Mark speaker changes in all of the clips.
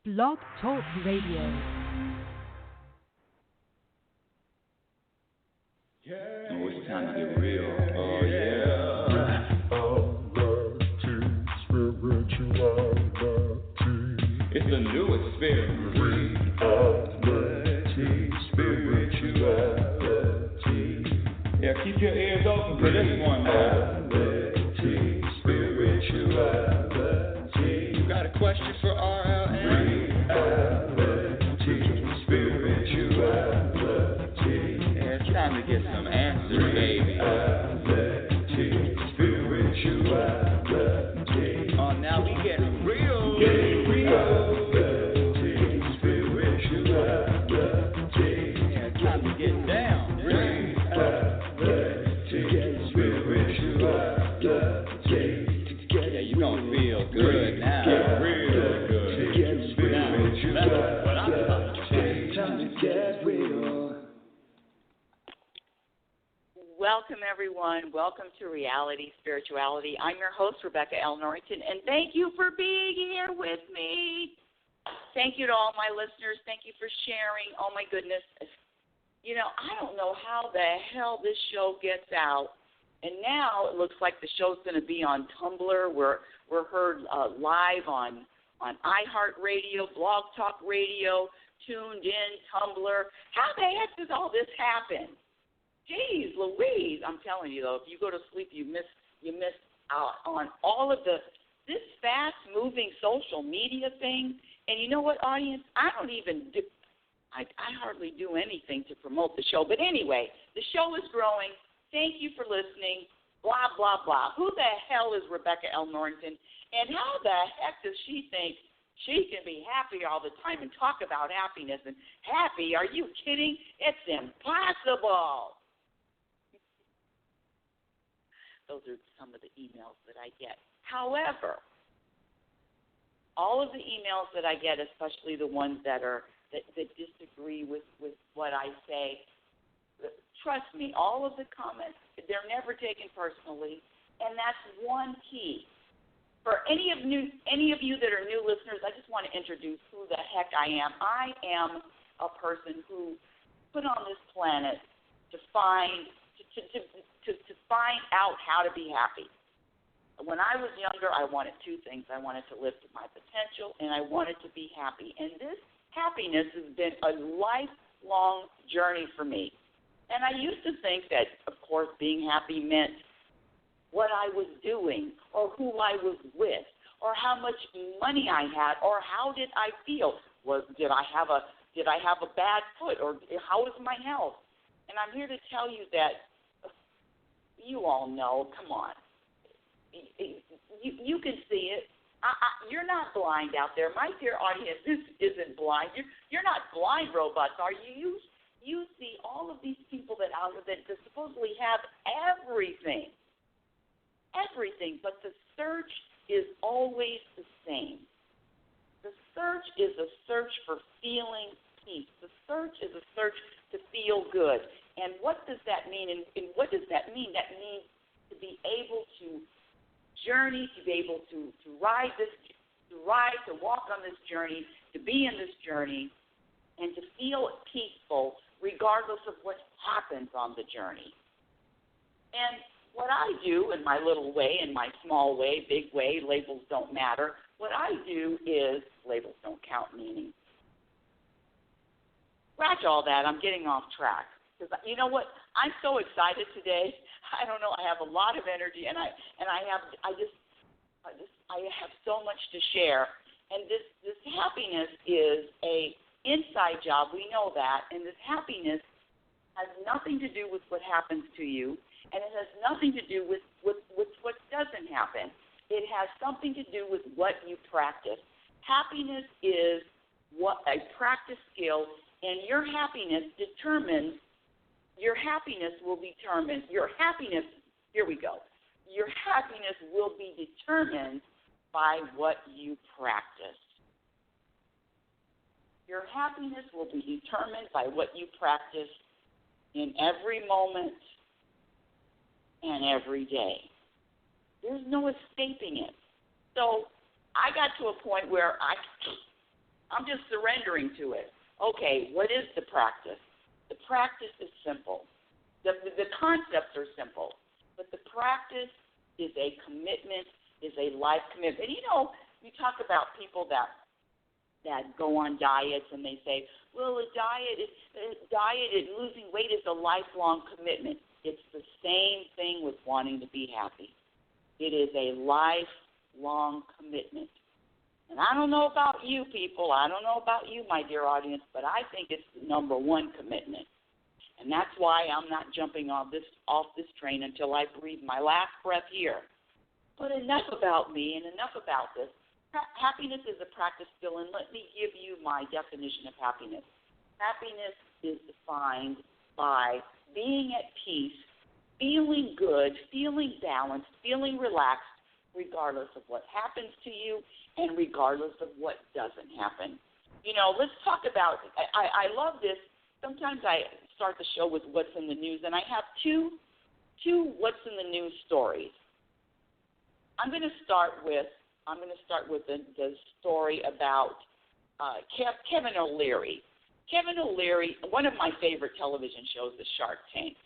Speaker 1: Blog Talk Radio.
Speaker 2: Oh, it's time to get real. Oh, yeah. It's the new experience. Reality Spirituality. Yeah, keep your ears open for this one. Reality Spirituality. You got a question for RLN? Reality Spirituality. Yeah, it's time to get some answers, baby. Reality Spirituality. Oh, now we get real. Reality Spirituality. Yeah, it's time to get down. Reality Spirituality. Yeah, you gonna feel good now. Real good. Now, that's what I'm talking about. Time to get real.
Speaker 3: Welcome, everyone. Welcome to Reality Spirituality. I'm your host, Rebecca L. Norrington, and thank you for being here with me. Thank you to all my listeners. Thank you for sharing. Oh, my goodness. You know, I don't know how the hell this show gets out. And now it looks like the show's going to be on Tumblr. We're heard live on iHeartRadio, Blog Talk Radio, Tuned In, Tumblr. How the heck does all this happen? Jeez Louise, I'm telling you, though, if you go to sleep, you miss out on all of this fast-moving social media thing. And you know what, audience? I hardly do anything to promote the show. But anyway, the show is growing. Thank you for listening. Blah, blah, blah. Who the hell is Rebecca L. Norrington? And how the heck does she think she can be happy all the time and talk about happiness? And happy? Are you kidding? It's impossible. Those are some of the emails that I get. However, all of the emails that I get, especially the ones that disagree with what I say, trust me, all of the comments, they're never taken personally, and that's one key. For any of you that are new listeners, I just want to introduce who the heck I am. I am a person who put on this planet to find out how to be happy. When I was younger, I wanted two things. I wanted to live to my potential, and I wanted to be happy. And this happiness has been a lifelong journey for me. And I used to think that, of course, being happy meant what I was doing or who I was with or how much money I had or how did I feel. Did I have a bad foot or how was my health? And I'm here to tell you that you all know, come on. You can see it. You're not blind out there. My dear audience, this isn't blind. You're not blind robots, are you? You see all of these people that out there that supposedly have everything, but the search is always the same. The search is a search for feeling peace. The search is a search to feel good. And what does that mean? And what does that mean? That means to be able to journey, to be able to walk on this journey, to be in this journey, and to feel peaceful regardless of what happens on the journey. And what I do in my little way, in my small way, big way, labels don't matter. What I do is, labels don't count meaning. Scratch all that. I'm getting off track. Because you know what? I'm so excited today. I don't know. I have a lot of energy, and I have so much to share. And this happiness is a inside job. We know that. And this happiness has nothing to do with what happens to you, and it has nothing to do with what doesn't happen. It has something to do with what you practice. Happiness is a practice skill, and your happiness will be determined by what you practice. Your happiness will be determined by what you practice in every moment and every day. There's no escaping it. So I got to a point where I'm just surrendering to it. Okay, what is the practice? The practice is simple. The concepts are simple, but the practice is a commitment, is a life commitment. And, you know, you talk about people that go on diets and they say, well, a diet and losing weight is a lifelong commitment. It's the same thing with wanting to be happy. It is a lifelong commitment. And I don't know about you people, I don't know about you, my dear audience, but I think it's the number one commitment. And that's why I'm not jumping off this train until I breathe my last breath here. But enough about me and enough about this. Happiness is a practice skill, and let me give you my definition of happiness. Happiness is defined by being at peace, feeling good, feeling balanced, feeling relaxed, regardless of what happens to you and regardless of what doesn't happen. You know, let's talk about, I love this. Sometimes I start the show with what's in the news, and I have two what's in the news stories. I'm going to start with the story about Kevin O'Leary. Kevin O'Leary, one of my favorite television shows is Shark Tank.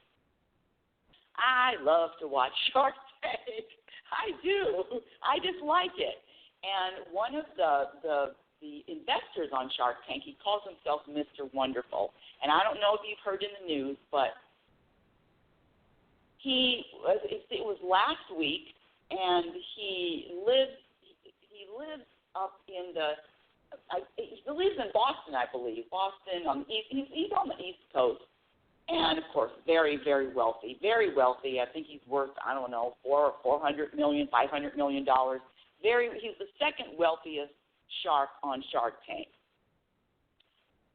Speaker 3: I love to watch Shark Tank. I do. I just like it. And one of the investors on Shark Tank, he calls himself Mr. Wonderful. And I don't know if you've heard in the news, but it was last week, and he lives up in he lives in Boston, I believe. Boston on the east. He's on the East Coast, and of course, very, very wealthy. Very wealthy. I think he's worth, I don't know, $400 million, $500 million. He's the second wealthiest shark on Shark Tank.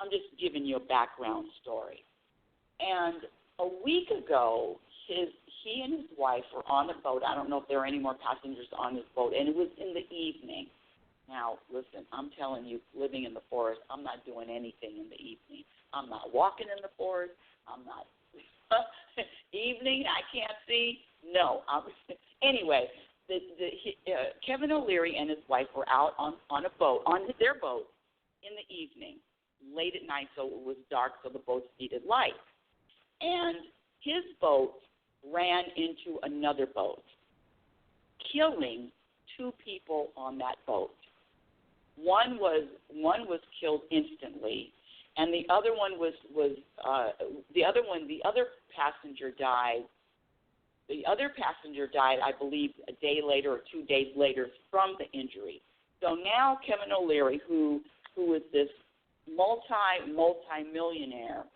Speaker 3: I'm just giving you a background story. And a week ago, he and his wife were on a boat. I don't know if there are any more passengers on this boat, and it was in the evening. Now, listen, I'm telling you, living in the forest, I'm not doing anything in the evening. I'm not walking in the forest. I'm not evening. I can't see. No. Anyway, Kevin O'Leary and his wife were out on their boat in the evening, late at night, so it was dark, so the boats needed light. And his boat ran into another boat, killing two people on that boat. One was killed instantly, and the other passenger died. The other passenger died, I believe, a day later or 2 days later from the injury. So now Kevin O'Leary, who is this multi-millionaire,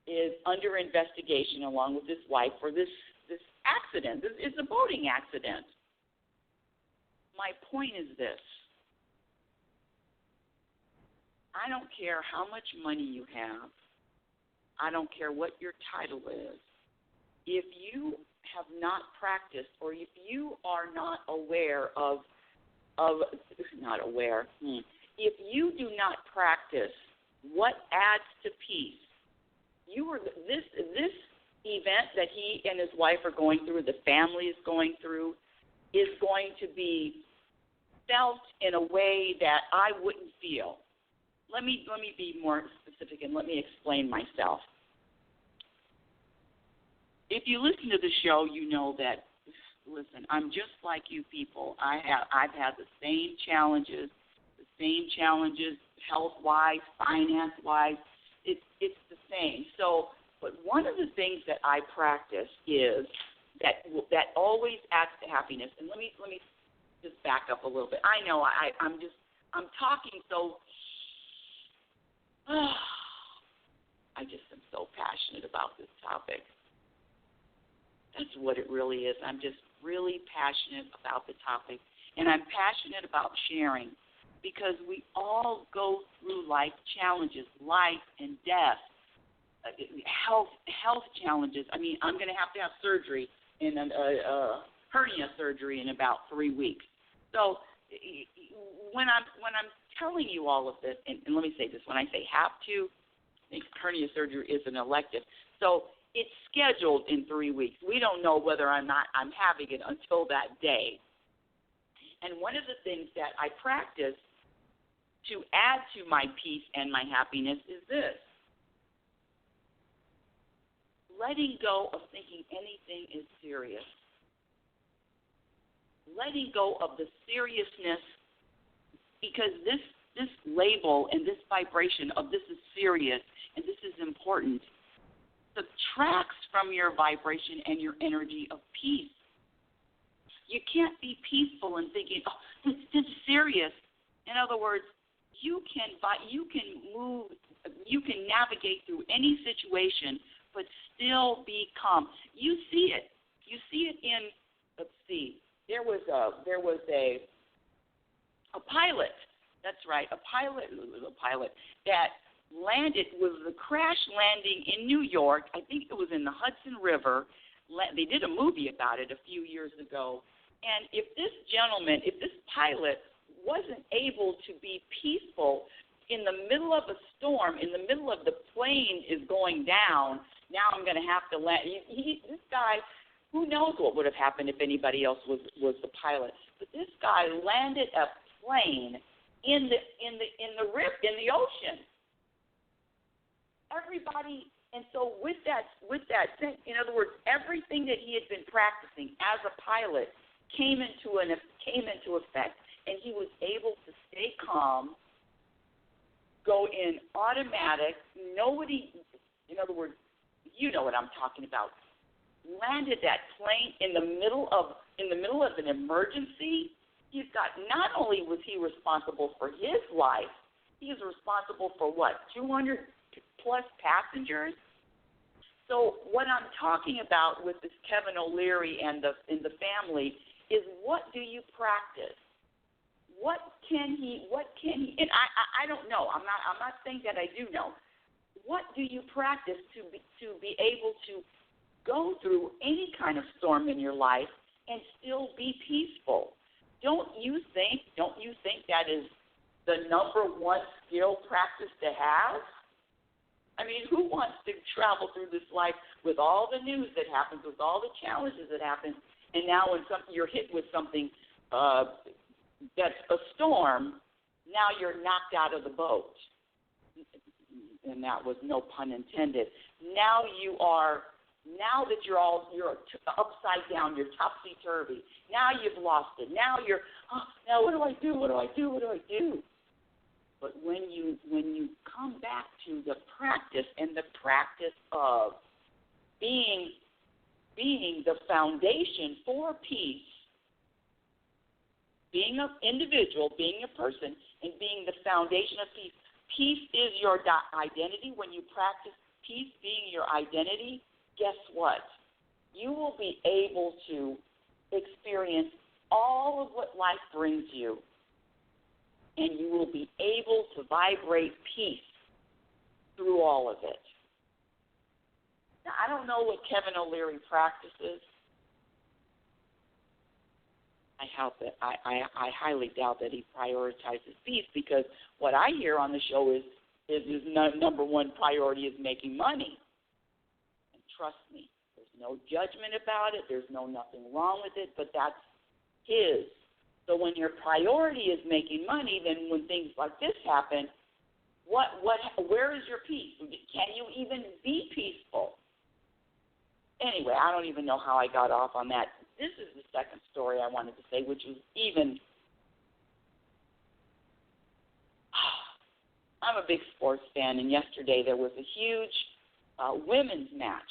Speaker 3: is under investigation along with his wife for this accident. It's a boating accident. My point is this. I don't care how much money you have. I don't care what your title is. If you have not practiced, or if you are not aware if you do not practice what adds to peace, this event that he and his wife are going through, the family is going through, is going to be felt in a way that I wouldn't feel. Let me be more specific and let me explain myself. If you listen to the show, you know that, listen, I'm just like you people. I've had the same challenges health-wise, finance-wise. It's the same. So, but one of the things that I practice is that always adds to happiness. And let me just back up a little bit. I know I'm talking so. I just am so passionate about this topic. That's what it really is. I'm just really passionate about the topic, and I'm passionate about sharing because we all go through life challenges, life and death, health challenges. I mean, I'm going to have surgery, hernia surgery in about 3 weeks. So when I'm telling you all of this, and let me say this, when I say have to, hernia surgery is an elective. So it's scheduled in 3 weeks. We don't know whether or not I'm having it until that day. And one of the things that I practice to add to my peace and my happiness is this. Letting go of thinking anything is serious. Letting go of the seriousness, because this label and this vibration of this is serious and this is important subtracts from your vibration and your energy of peace. You can't be peaceful and thinking, oh, this is serious. In other words, you can move, you can navigate through any situation, but still be calm. You see it. You see it in. Let's see. There was a pilot. That's right, a pilot that landed, was a crash landing in New York. I think it was in the Hudson River. They did a movie about it a few years ago. And if this pilot wasn't able to be peaceful in the middle of a storm, in the middle of the plane is going down, now I'm going to have to land. This guy, who knows what would have happened if anybody else was the pilot. But this guy landed a plane in the ocean. Everybody, and so with that, in other words, everything that he had been practicing as a pilot came into effect, and he was able to stay calm, go in automatic. Nobody, in other words, you know what I'm talking about. Landed that plane in the middle of an emergency. He's got, not only was he responsible for his life, he is responsible for what, 200 plus passengers. So what I'm talking about with this Kevin O'Leary and the family is, what do you practice? What can he? And I don't know. I'm not saying that I do know. What do you practice to be able to go through any kind of storm in your life and still be peaceful? Don't you think that is the number one skill practice to have? I mean, who wants to travel through this life with all the news that happens, with all the challenges that happen, and now when you're hit with something that's a storm, now you're knocked out of the boat? And that was no pun intended. Now that you're upside down, you're topsy-turvy. Now you've lost it. Now now what do I do? But when you come back to the practice, and the practice of being the foundation for peace, being an individual, being a person, and being the foundation of peace. Peace is your identity. When you practice peace being your identity, guess what? You will be able to experience all of what life brings you, and you will be able to vibrate peace through all of it. Now, I don't know what Kevin O'Leary practices. I highly doubt that he prioritizes peace, because what I hear on the show is his number one priority is making money. And trust me, there's no judgment about it. There's nothing wrong with it, but that's his. So when your priority is making money, then when things like this happen, where is your peace? Can you even be peaceful? Anyway, I don't even know how I got off on that. This is the second story I wanted to say, which is even, I'm a big sports fan, and yesterday there was a huge women's match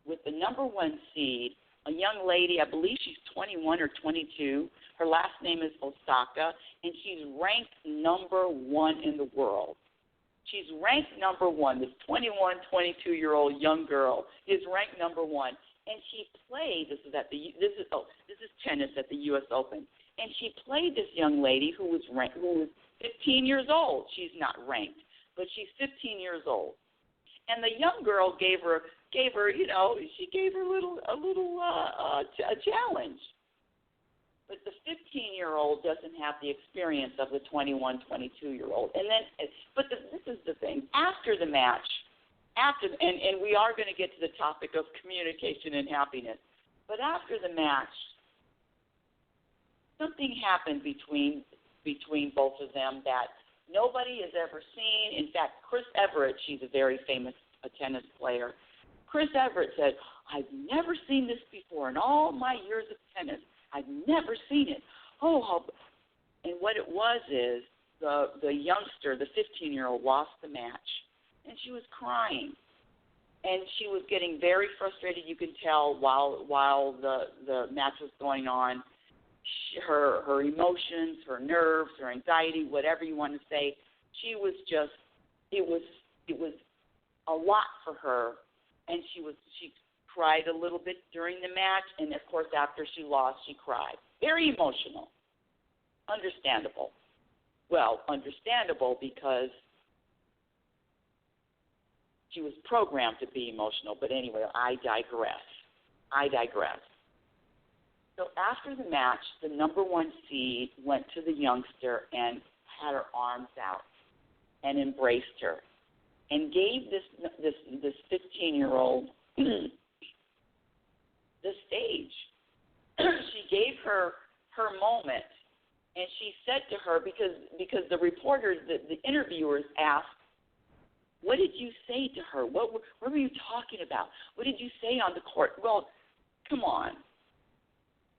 Speaker 3: with the number one seed, a young lady, I believe she's 21 or 22. Her last name is Osaka, and she's ranked number one in the world. She's ranked number one. This 21, 22-year-old young girl is ranked number one. And she played, this is tennis at the U.S. Open. And she played this young lady who was 15 years old. She's not ranked, but she's 15 years old. And the young girl gave her, a challenge. But the 15-year-old doesn't have the experience of the 21, 22-year-old. And then, this is the thing. After the match, and we are going to get to the topic of communication and happiness, but after the match, something happened between both of them that nobody has ever seen. In fact, Chris Everett, she's a very famous tennis player. Chris Everett said, I've never seen this before in all my years of tennis. I've never seen it. And what it was is the youngster, the 15-year-old, lost the match, and she was crying. And she was getting very frustrated. You could tell while the match was going on, her emotions, her nerves, her anxiety, whatever you want to say, she was just, it was a lot for her. And she cried a little bit during the match, and of course after she lost, she cried. Very emotional. Understandable. Well, understandable because she was programmed to be emotional. But anyway, I digress. So after the match, the number one seed went to the youngster and had her arms out and embraced her and gave this 15-year-old the stage. She gave her moment, and she said to her, because the reporters, the interviewers asked, what did you say to her? What were you talking about? What did you say on the court? Well, come on.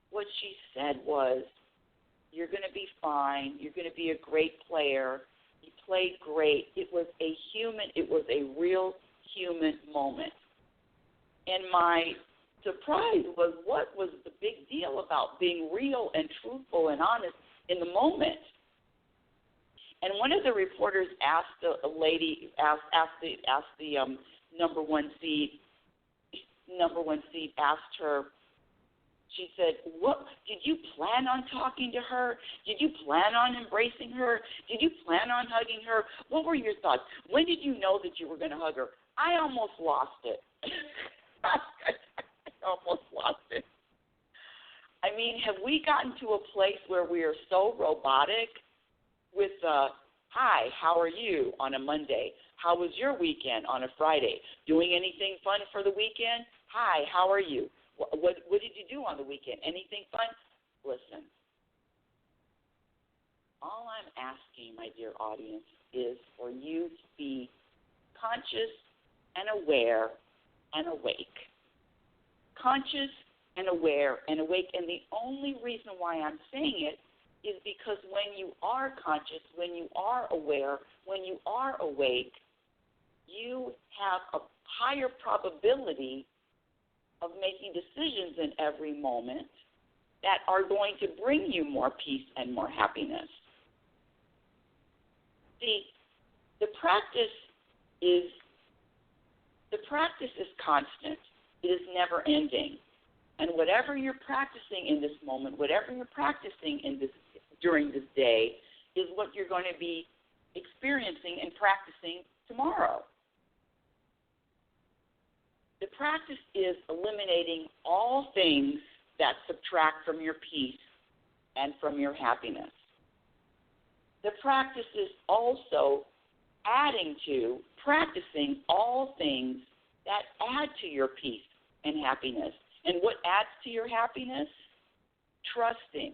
Speaker 3: What she said was, you're going to be fine. You're going to be a great player. You played great. It was a real human moment. And my surprise was, what was the big deal about being real and truthful and honest in the moment? And one of the reporters asked the lady, asked the number one seed asked her, she said, "What did you plan on talking to her? Did you plan on embracing her? Did you plan on hugging her? What were your thoughts? When did you know that you were going to hug her?" I almost lost it. I almost lost it. I mean, have we gotten to a place where we are so robotic with hi, how are you on a Monday? How was your weekend on a Friday? Doing anything fun for the weekend? Hi, how are you? What did you do on the weekend? Anything fun? Listen, all I'm asking, my dear audience, is for you to be conscious and aware and awake. Conscious and aware and awake. And the only reason why I'm saying it is because when you are conscious, when you are aware, when you are awake, you have a higher probability of making decisions in every moment that are going to bring you more peace and more happiness. See, the practice is constant. It is never ending. And whatever you're practicing in this moment, whatever you're practicing during this day, is what you're going to be experiencing and practicing tomorrow. The practice is eliminating all things that subtract from your peace and from your happiness. The practice is also practicing all things that add to your peace and happiness. And what adds to your happiness? Trusting,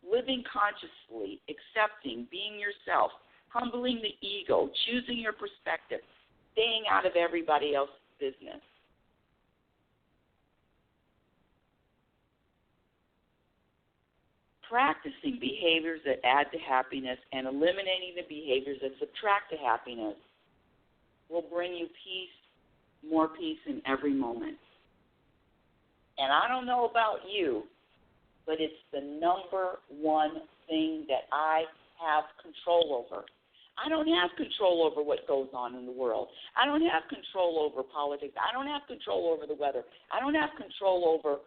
Speaker 3: living consciously, accepting, being yourself, humbling the ego, choosing your perspective, staying out of everybody else's business. Practicing behaviors that add to happiness and eliminating the behaviors that subtract to happiness will bring you peace, more peace in every moment. And I don't know about you, but it's the number one thing that I have control over. I don't have control over what goes on in the world. I don't have control over politics. I don't have control over the weather. I don't have control over,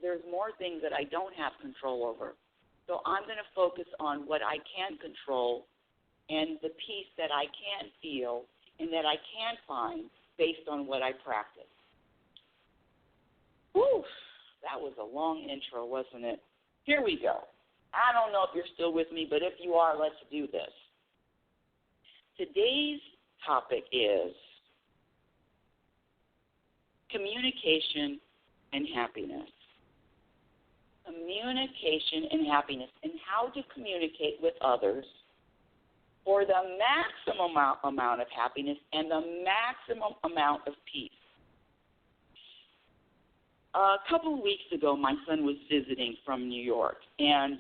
Speaker 3: there's more things that I don't have control over. So I'm going to focus on what I can control and the peace that I can feel and that I can find based on what I practice. Whew, that was a long intro, wasn't it? Here we go. I don't know if you're still with me, but if you are, let's do this. Today's topic is communication and happiness. communication and happiness, and how to communicate with others for the maximum amount of happiness and the maximum amount of peace. A couple of weeks ago, my son was visiting from New York, and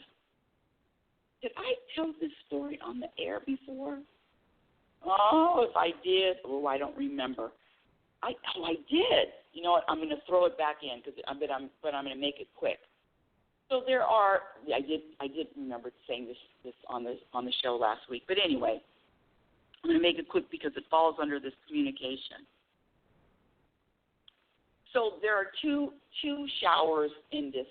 Speaker 3: did I tell this story on the air before? Oh, if I did, I don't remember. I did. You know what? I'm going to throw it back in, but I'm going to make it quick. So there are. I did remember saying this on the show last week. But anyway, I'm going to make it quick because it falls under this communication. So there are two showers in this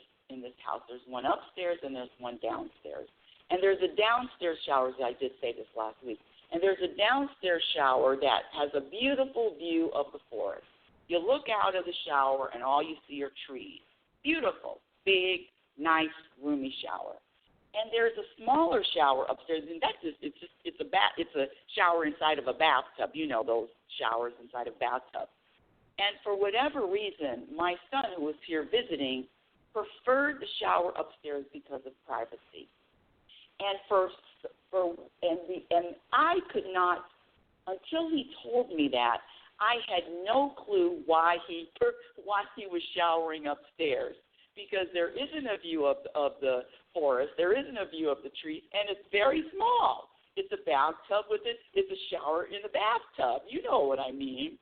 Speaker 3: house. There's one upstairs and there's one downstairs. And there's a downstairs shower. I did say this last week. And there's a downstairs shower that has a beautiful view of the forest. You look out of the shower and all you see are trees. Beautiful, big, nice, roomy shower. And there's a smaller shower upstairs, and it's a shower inside of a bathtub. You know those showers inside of bathtubs. And for whatever reason, my son, who was here visiting, preferred the shower upstairs because of privacy. And and I could not, until he told me that, I had no clue why he was showering upstairs, because there isn't a view of the forest, there isn't a view of the trees, and it's very small. It's a bathtub it's a shower in a bathtub. You know what I mean.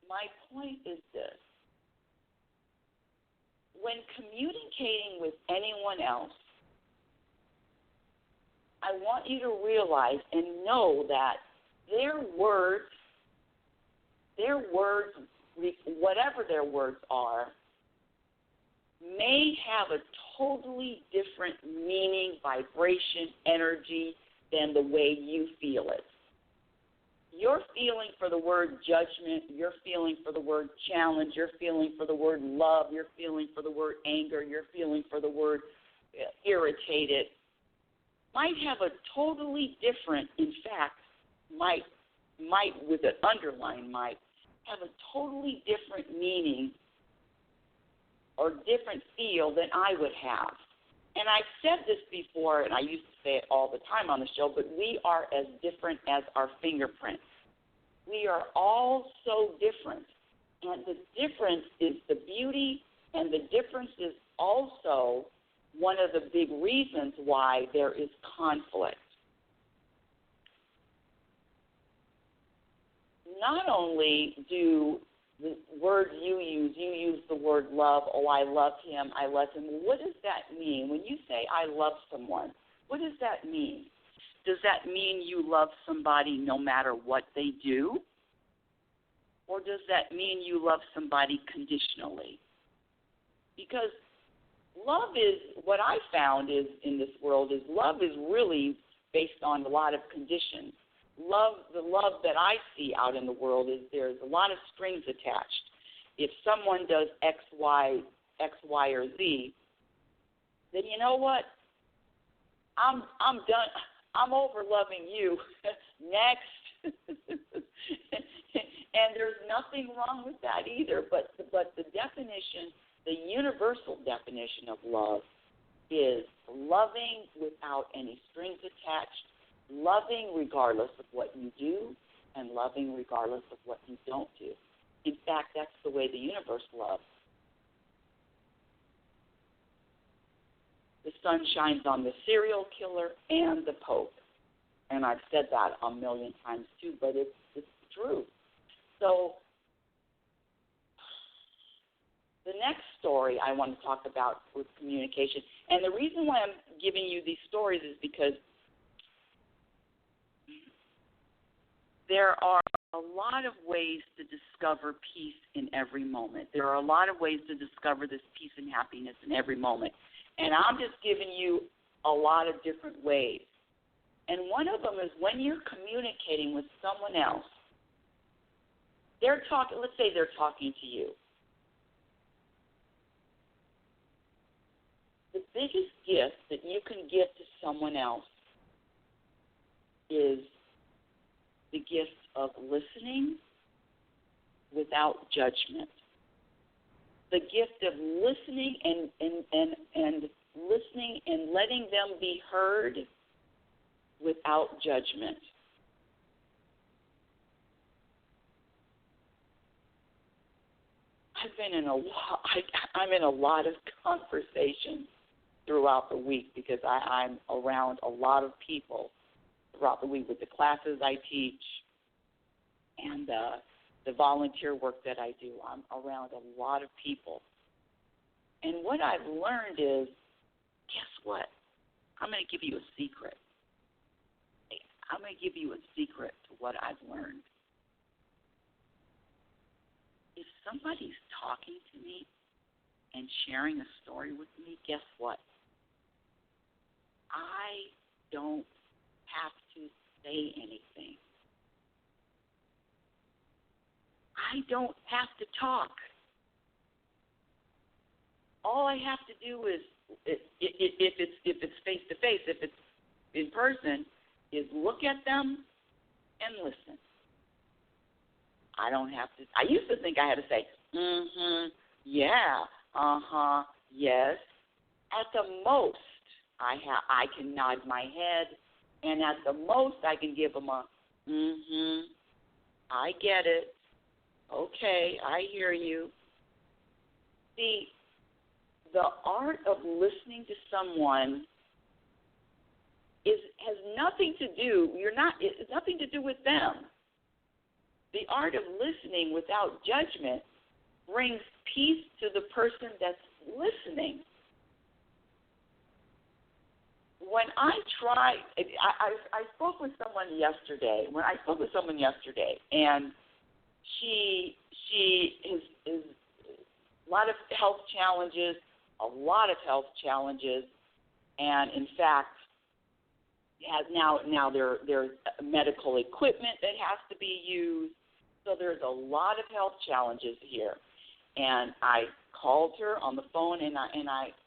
Speaker 3: My point is this. When communicating with anyone else, I want you to realize and know that their words, whatever their words are, may have a totally different meaning, vibration, energy than the way you feel it. You're feeling for the word judgment, you're feeling for the word challenge, you're feeling for the word love, you're feeling for the word anger, you're feeling for the word irritated, might have a totally different, in fact, might with an underline, might have a totally different meaning or different feel than I would have. And I've said this before, and I used to say it all the time on the show, but we are as different as our fingerprints. We are all so different. And the difference is the beauty, and the difference is also one of the big reasons why there is conflict. Not only do the words you use the word love. Oh, I love him, I love him. What does that mean? When you say I love someone, what does that mean? Does that mean you love somebody no matter what they do? Or does that mean you love somebody conditionally? Because love is, what I found is in this world is love is really based on a lot of conditions. The love that I see out in the world is there's a lot of strings attached. If someone does X, Y, or Z, then you know what? I'm done. I'm over loving you. Next. And there's nothing wrong with that either. But the definition, the universal definition of love is loving without any strings attached, loving regardless of what you do, and loving regardless of what you don't do. In fact, that's the way the universe loves. The sun shines on the serial killer and the Pope. And I've said that a million times too, but it's true. So the next story I want to talk about with communication, and the reason why I'm giving you these stories is because there are a lot of ways to discover peace in every moment. There are a lot of ways to discover this peace and happiness in every moment. And I'm just giving you a lot of different ways. And one of them is when you're communicating with someone else, let's say they're talking to you. The biggest gift that you can give to someone else is the gift of listening without judgment. the gift of listening and listening and letting them be heard without judgment. I'm in a lot of conversations throughout the week because I'm around a lot of people throughout the week with the classes I teach and the volunteer work that I do. I'm around a lot of people. And what I've learned is, guess what? I'm going to give you a secret. I'm going to give you a secret to what I've learned. If somebody's talking to me and sharing a story with me, guess what? I don't have to say anything. I don't have to talk. All I have to do is, if it's face to face, if it's in person, is look at them and listen. I don't have to. I used to think I had to say, yeah, yes. At the most, I can nod my head, and at the most, I can give them a, I get it. Okay, I hear you. See, the art of listening to someone has nothing to do. It's nothing to do with them. The art of listening without judgment brings peace to the person that's listening. When I spoke with someone yesterday. And she is a lot of health challenges, and in fact, has now there's medical equipment that has to be used. So there's a lot of health challenges here. And I called her on the phone, and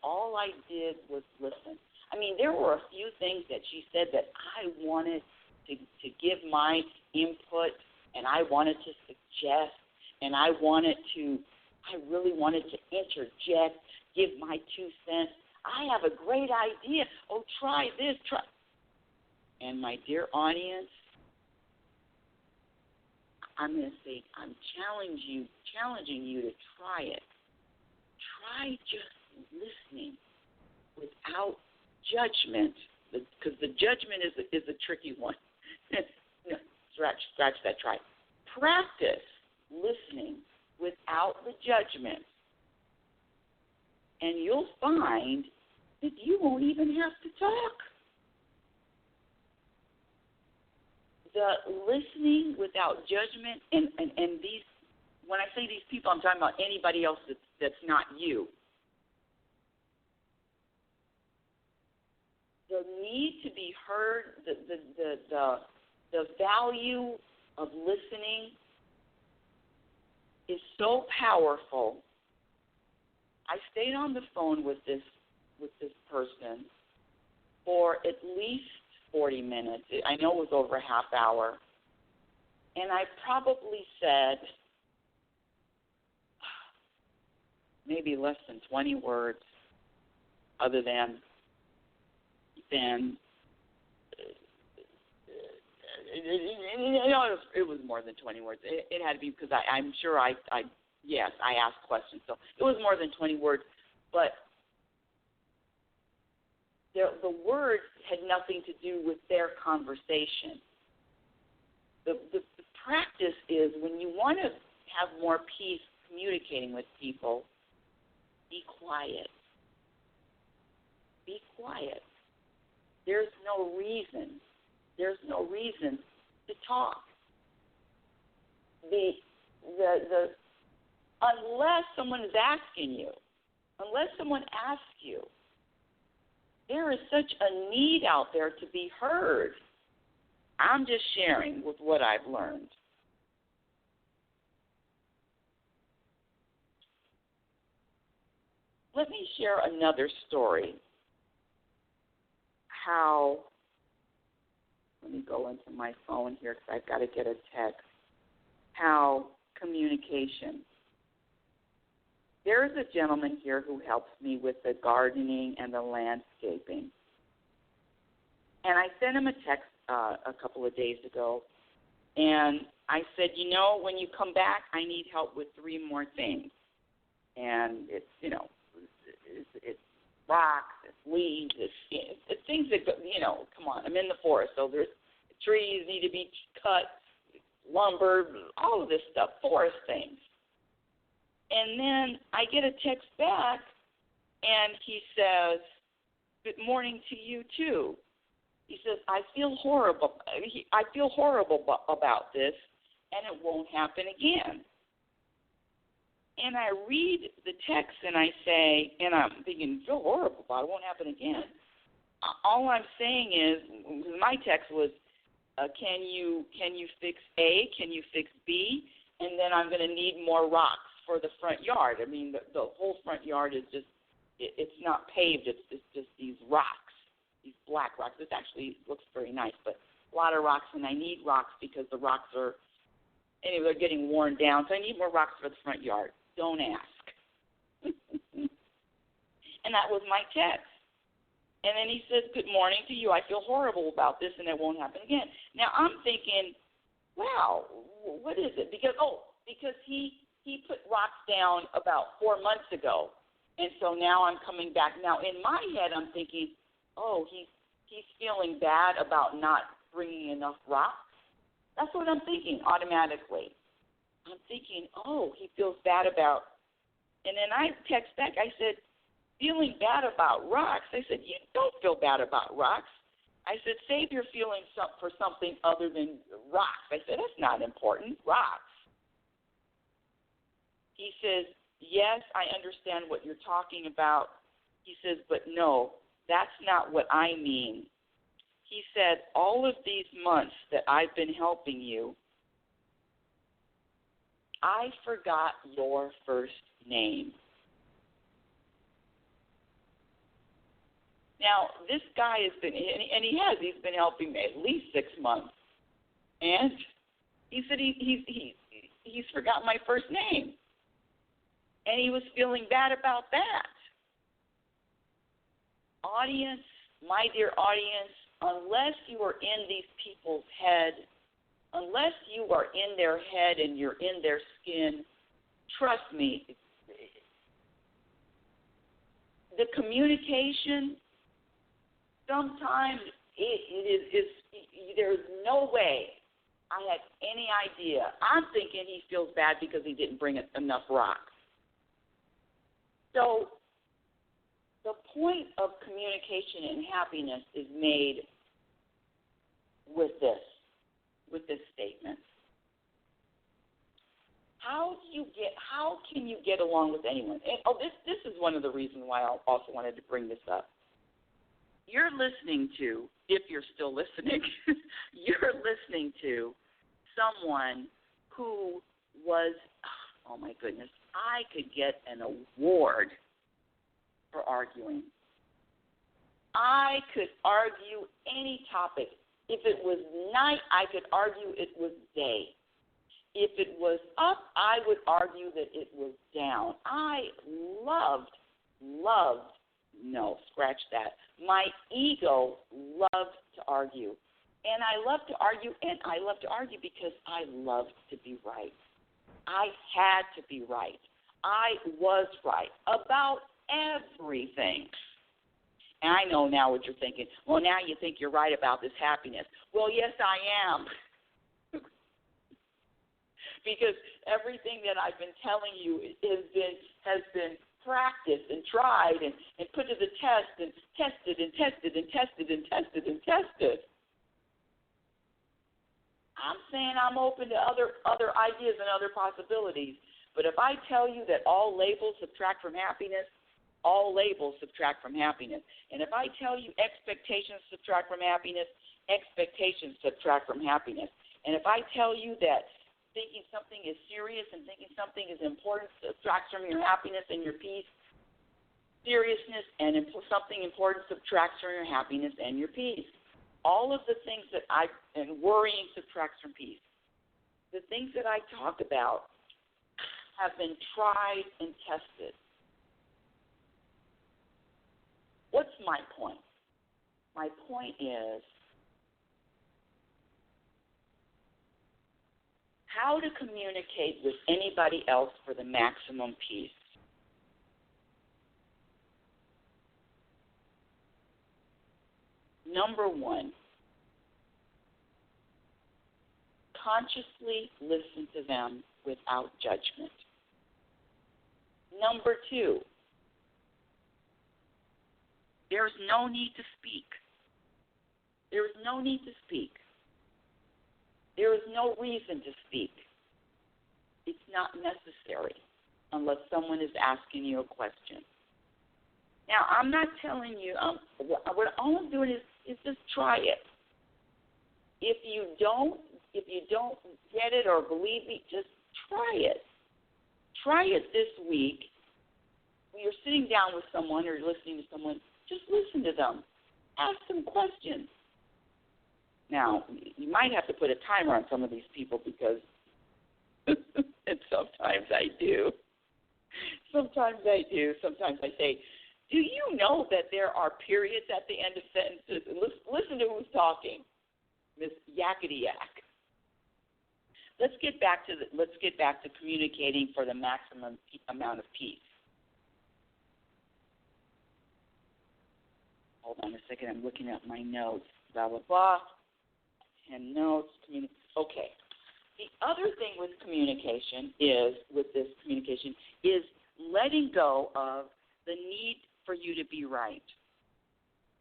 Speaker 3: all I did was listen. I mean, there were a few things that she said that I wanted to give my input, and I wanted to suggest, and I really wanted to interject, give my 2 cents. I have a great idea. Oh, try this, try. And my dear audience, I'm going to say, I'm challenging you to try it. Try just listening without judgment, because the judgment is a tricky one. No, scratch that. Try. Practice listening without the judgment, and you'll find that you won't even have to talk. The listening without judgment, and these, when I say these people, I'm talking about anybody else that's not you. The need to be heard, the value of listening is so powerful. I stayed on the phone with this person for at least 40 minutes. I know it was over a half hour. And I probably said maybe less than 20 words other than it was more than 20 words. It had to be because I'm sure I asked questions. So it was more than 20 words. But the words had nothing to do with their conversation. The practice is when you want to have more peace communicating with people, be quiet. Be quiet. There's no reason to talk. Unless someone is asking you, unless someone asks you, there is such a need out there to be heard. I'm just sharing with what I've learned. Let me share another story. Let me go into my phone here because I've got to get a text. How communication there's a gentleman here who helps me with the gardening and the landscaping. And I sent him a text a couple of days ago, and I said, when you come back, I need help with 3 more things. And it's, it's rocks, it's leaves, it's things that, come on, I'm in the forest, so there's trees need to be cut, lumber, all of this stuff, forest things. And then I get a text back, and he says, "Good morning to you, too." He says, I feel horrible about this, and it won't happen again. And I read the text, and I say, and I'm thinking, feel horrible about it, won't happen again. All I'm saying is, my text was, can you fix A, can you fix B, and then I'm going to need more rocks for the front yard. I mean, the whole front yard is just, it's not paved, it's just these rocks. These black rocks. It actually looks very nice, but a lot of rocks, and I need rocks because the rocks are, anyway, they're getting worn down, so I need more rocks for the front yard. Don't ask. And that was my text. And then he says, "Good morning to you. I feel horrible about this, and it won't happen again." Now, I'm thinking, wow, what is it? Because he put rocks down about 4 months ago, and so now I'm coming back. Now, in my head, I'm thinking, he's feeling bad about not bringing enough rocks. That's what I'm thinking automatically. I'm thinking, he feels bad about, and then I text back, I said, feeling bad about rocks? I said, you don't feel bad about rocks. I said, save your feelings for something other than rocks. I said, that's not important, rocks. He says, yes, I understand what you're talking about. He says, but no, that's not what I mean. He said, all of these months that I've been helping you, I forgot your first name. Now, this guy has been, and he's been helping me at least 6 months. And he said he's forgotten my first name. And he was feeling bad about that. Audience, my dear audience, unless you are in these people's head, unless you are in their head and you're in their skin, trust me, the communication, sometimes there's no way I had any idea. I'm thinking he feels bad because he didn't bring enough rocks. So the point of communication and happiness is made with this statement. How can you get along with anyone? And, this is one of the reasons why I also wanted to bring this up. You're listening to, if you're still listening, you're listening to someone who was, oh my goodness, I could get an award for arguing. I could argue any topic. If it was night, I could argue it was day. If it was up, I would argue that it was down. I scratch that. My ego loved to argue. And I love to argue because I loved to be right. I had to be right. I was right about everything. And I know now what you're thinking. Well, now you think you're right about this happiness. Well, yes, I am. Because everything that I've been telling you has been practiced and tried and put to the test and tested and tested and tested and tested and tested. I'm saying I'm open to other ideas and other possibilities. But if I tell you that all labels subtract from happiness, all labels subtract from happiness. And if I tell you expectations subtract from happiness, expectations subtract from happiness. And if I tell you that thinking something is serious and thinking something is important subtracts from your happiness and your peace, seriousness and something important subtracts from your happiness and your peace. All of the things and worrying subtracts from peace. The things that I talk about have been tried and tested. What's my point? My point is how to communicate with anybody else for the maximum peace. Number one, consciously listen to them without judgment. Number two, there's no need to speak. There is no need to speak. There is no reason to speak. It's not necessary unless someone is asking you a question. Now, I'm not telling you, all I'm doing is just try it. If you don't get it or believe me, just try it. Try it this week. When you're sitting down with someone or listening to someone, just listen to them. Ask them questions. Now, you might have to put a timer on some of these people because and sometimes I do. Sometimes I say, do you know that there are periods at the end of sentences? Listen to who's talking. Miss Yakety Yak. Let's get back to communicating for the maximum amount of peace. Hold on a second. I'm looking at my notes. Blah, blah, blah. 10 notes. Okay. The other thing with communication is letting go of the need for you to be right.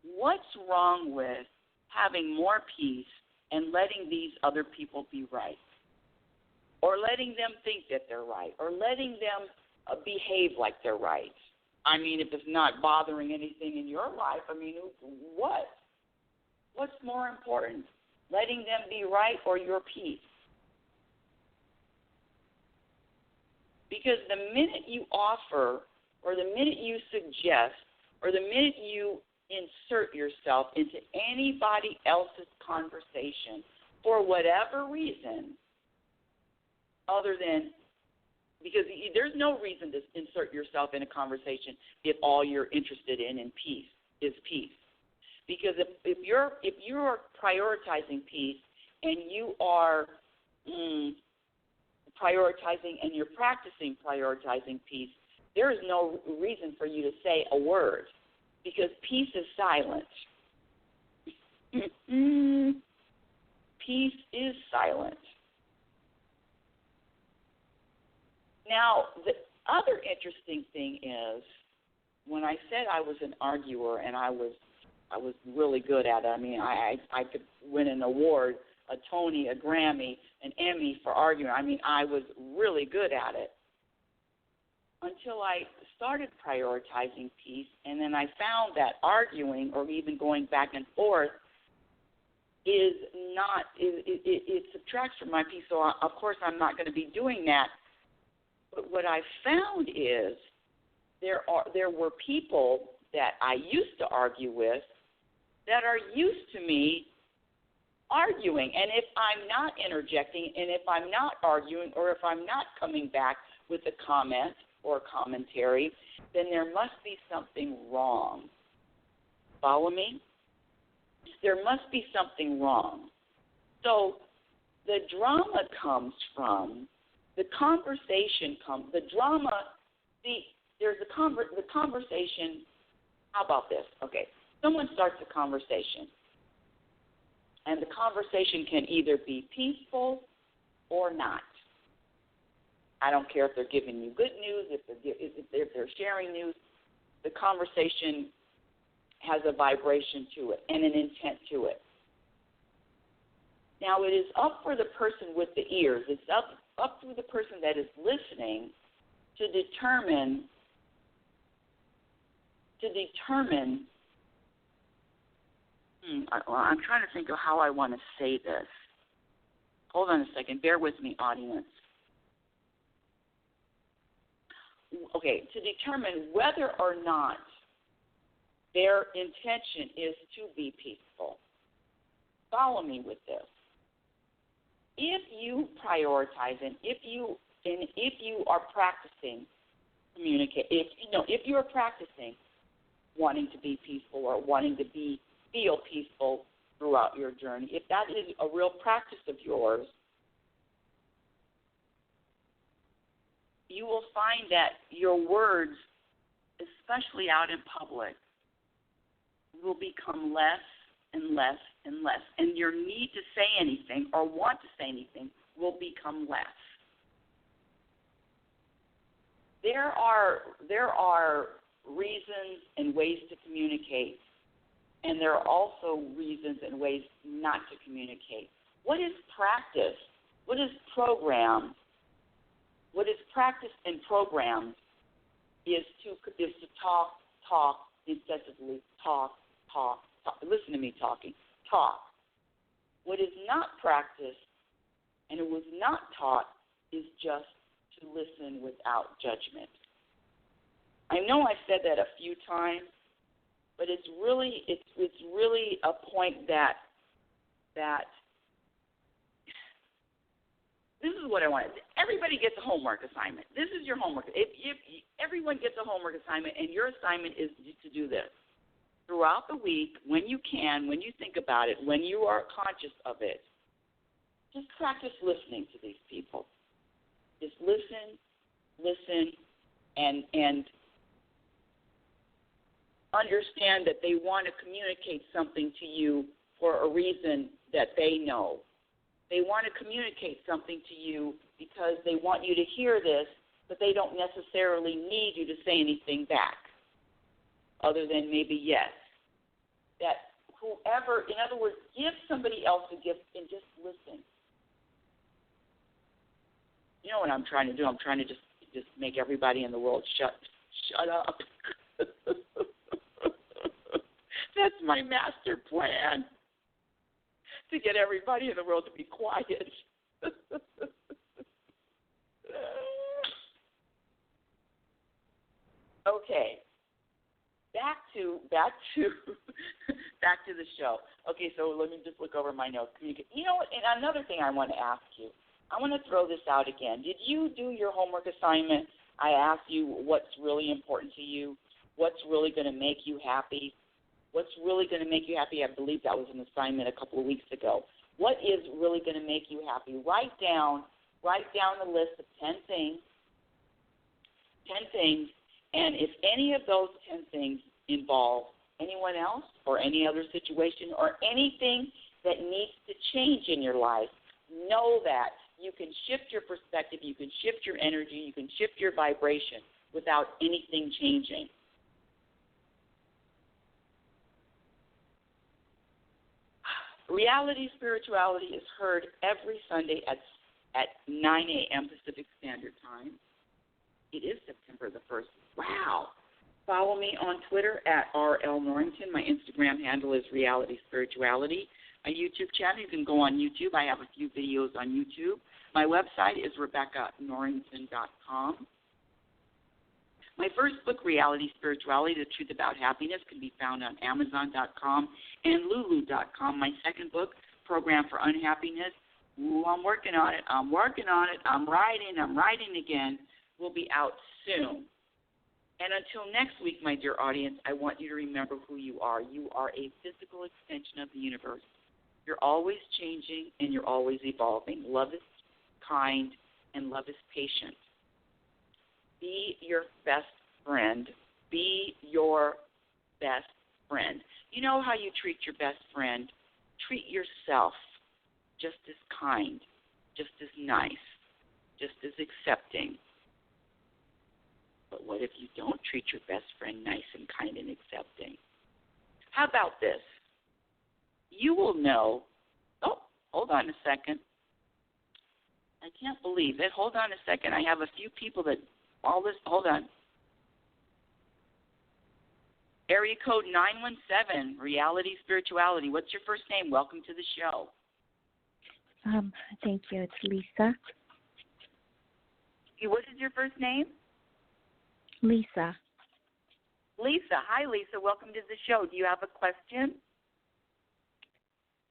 Speaker 3: What's wrong with having more peace and letting these other people be right? Or letting them think that they're right? Or letting them behave like they're right? I mean, if it's not bothering anything in your life, I mean, what? What's more important? Letting them be right or your peace? Because the minute you offer or the minute you suggest or the minute you insert yourself into anybody else's conversation for whatever reason, other than because there's no reason to insert yourself in a conversation if all you're interested in peace is peace. Because if you're prioritizing peace and you are prioritizing and you're practicing prioritizing peace, there is no reason for you to say a word because peace is silent. Peace is silent. Now, the other interesting thing is when I said I was an arguer and I was really good at it. I mean, I could win an award, a Tony, a Grammy, an Emmy for arguing. I mean, I was really good at it until I started prioritizing peace, and then I found that arguing or even going back and forth it subtracts from my peace. So, of course, I'm not going to be doing that. But what I found is there were people that I used to argue with that are used to me arguing. And if I'm not interjecting and if I'm not arguing or if I'm not coming back with a comment or commentary, then there must be something wrong. Follow me? There must be something wrong. So the drama comes from the conversation the conversation. How about this? Okay, someone starts a conversation, and the conversation can either be peaceful or not. I don't care if they're giving you good news, if they're sharing news. The conversation has a vibration to it and an intent to it. Now, it is up for the person with the ears. It's up to the person that is listening to determine I'm trying to think of how I want to say this. Hold on a second. Bear with me, audience. Okay, to determine whether or not their intention is to be peaceful. Follow me with this. If you prioritize and if you And if you are practicing communicate, if you are practicing wanting to be peaceful or wanting to feel peaceful throughout your journey, if that is a real practice of yours, you will find that your words, especially out in public, will become less and less and less, and your need to say anything or want to say anything will become less. There are reasons and ways to communicate, and there are also reasons and ways not to communicate. What is practice? What is programmed? What is practiced and programmed is to talk incessantly, talk. Listen to me talking. Talk. What is not practiced and it was not taught is just to listen without judgment. I know I've said that a few times, but it's really a point that this is what I want. Everybody gets a homework assignment. This is your homework. If everyone gets a homework assignment, and your assignment is to do this throughout the week, when you can, when you think about it, when you are conscious of it, just practice listening to these people. Just listen, and understand that they want to communicate something to you for a reason that they know. They want to communicate something to you because they want you to hear this, but they don't necessarily need you to say anything back other than maybe yes. That whoever, in other words, give somebody else a gift and just listen. You know what I'm trying to do? I'm trying to just make everybody in the world shut up. That's my master plan, to get everybody in the world to be quiet. Okay, back to the show. Okay, so let me just look over my notes. You know what? And another thing I want to ask you. I want to throw this out again. Did you do your homework assignment? I asked you what's really important to you, what's really going to make you happy. What's really going to make you happy? I believe that was an assignment a couple of weeks ago. What is really going to make you happy? Write down a list of 10 things, and if any of those 10 things involve anyone else or any other situation or anything that needs to change in your life, know that you can shift your perspective, you can shift your energy, you can shift your vibration without anything changing. Reality Spirituality is heard every Sunday at 9 a.m. Pacific Standard Time. It is September the 1st. Wow. Follow me on Twitter at RL Norrington. My Instagram handle is Reality Spirituality. My YouTube channel, you can go on YouTube. I have a few videos on YouTube. My website is RebeccaNorrington.com. My first book, Reality Spirituality, The Truth About Happiness, can be found on Amazon.com and Lulu.com. My second book, Program for Unhappiness, I'm working on it. I'm writing again, will be out soon. And until next week, my dear audience, I want you to remember who you are. You are a physical extension of the universe. You're always changing and you're always evolving. Love is kind and love is patient. Be your best friend. Be your best friend. You know how you treat your best friend? Treat yourself just as kind, just as nice, just as accepting. But what if you don't treat your best friend nice and kind and accepting? How about this? You will know. Oh, hold on a second. I can't believe it. Hold on a second. I have a few people that hold on. Area code 917, Reality Spirituality. What's your first name? Welcome to the show.
Speaker 4: Thank you. It's Lisa.
Speaker 3: What is your first name?
Speaker 4: Lisa.
Speaker 3: Lisa. Hi, Lisa. Welcome to the show. Do you have a question?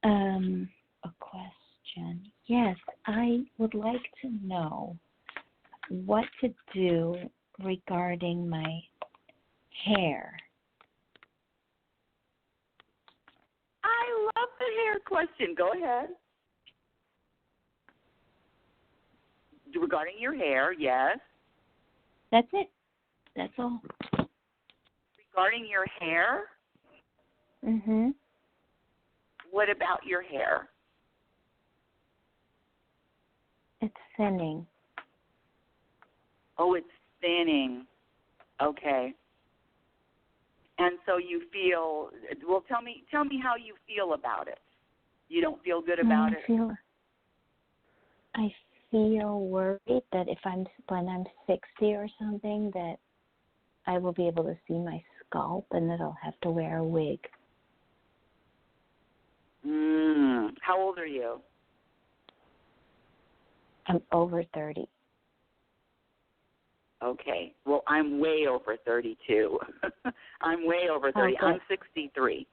Speaker 4: A question. Yes, I would like to know what to do regarding my hair.
Speaker 3: I love the hair question. Go ahead. Regarding your hair, yes.
Speaker 4: That's it. That's all.
Speaker 3: Regarding your hair?
Speaker 4: Mm-hmm.
Speaker 3: What about your hair?
Speaker 4: It's thinning.
Speaker 3: Oh, it's thinning. Okay. And so you feel, well, tell me how you feel about it. You don't feel good about it?
Speaker 4: I feel worried that when I'm 60 or something, that I will be able to see my scalp and that I'll have to wear a wig.
Speaker 3: How old are you?
Speaker 4: I'm over 30.
Speaker 3: Okay. Well, I'm way over 32. I'm way over 30.
Speaker 4: Oh,
Speaker 3: I'm 63.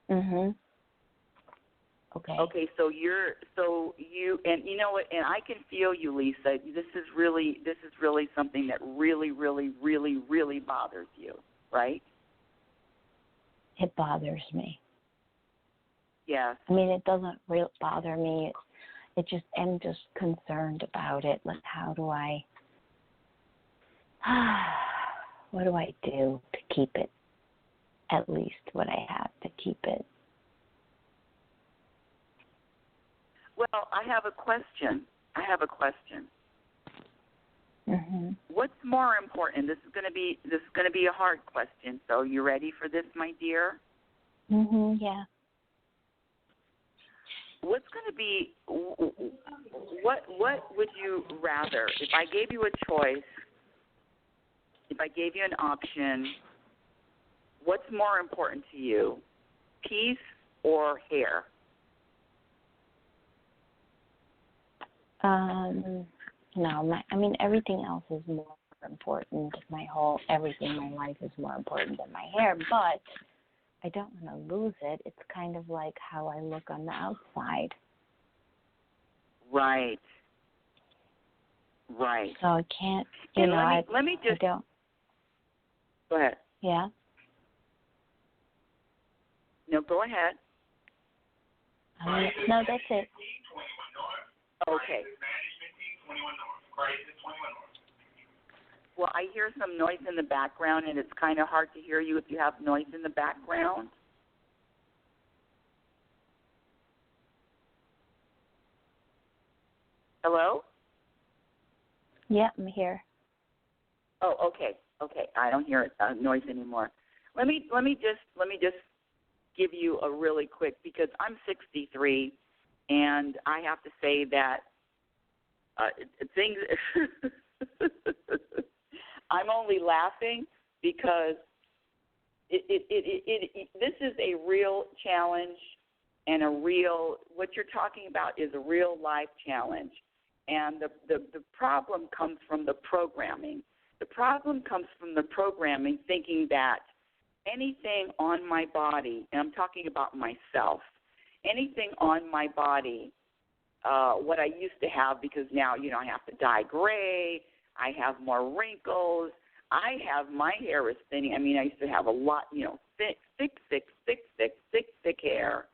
Speaker 4: Mhm. Okay.
Speaker 3: Okay, so you and you know what, and I can feel you, Lisa. This is really something that really, really, really, really bothers you, right?
Speaker 4: It bothers me.
Speaker 3: Yes.
Speaker 4: I mean, it doesn't really bother me. I'm just concerned about it. Like, what do I do to keep it, at least what I have to keep it?
Speaker 3: Well, I have a question.
Speaker 4: Mm-hmm.
Speaker 3: What's more important? This is going to be a hard question. So, you ready for this, my dear?
Speaker 4: Mhm. Yeah.
Speaker 3: What's going to be? What would you rather? If I gave you a choice, if I gave you an option, what's more important to you, peace or hair?
Speaker 4: No, everything else is more important. Everything in my life is more important than my hair, but I don't want to lose it. It's kind of like how I look on the outside.
Speaker 3: Right.
Speaker 4: So I can't,
Speaker 3: let me just,
Speaker 4: I don't.
Speaker 3: Go ahead.
Speaker 4: Yeah?
Speaker 3: No, go ahead.
Speaker 4: No, that's it.
Speaker 3: Okay. Well, I hear some noise in the background, and it's kind of hard to hear you if you have noise in the background. Hello?
Speaker 4: Yeah, I'm here.
Speaker 3: Oh, okay. I don't hear noise anymore. Let me just give you a really quick, because I'm 63, and I have to say that things. I'm only laughing because this is a real challenge, and what you're talking about is a real life challenge. And the problem comes from the programming. The problem comes from the programming, thinking that anything on my body, and I'm talking about myself, anything on my body, what I used to have, because now, I have to dye gray, I have more wrinkles, my hair is thinning. I mean, I used to have a lot, thick hair.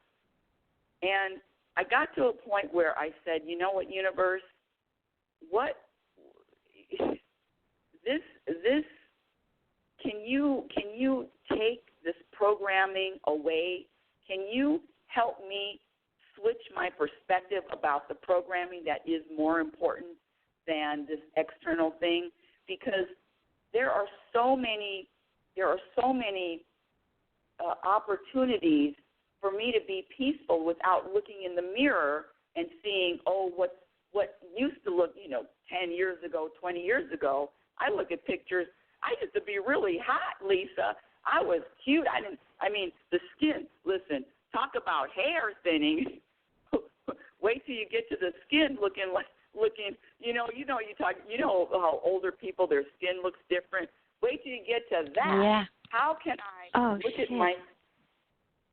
Speaker 3: And I got to a point where I said, you know what, universe, can you take this programming away? Can you help me switch my perspective about the programming that is more important than this external thing? Because there are so many opportunities for me to be peaceful without looking in the mirror and seeing, what used to look, 10 years ago, 20 years ago. I look at pictures. I used to be really hot, Lisa. I was cute. The skin. Listen, talk about hair thinning. Wait till you get to the skin looking. How older people, their skin looks different. Wait till you get to that.
Speaker 4: Yeah.
Speaker 3: How can I look at my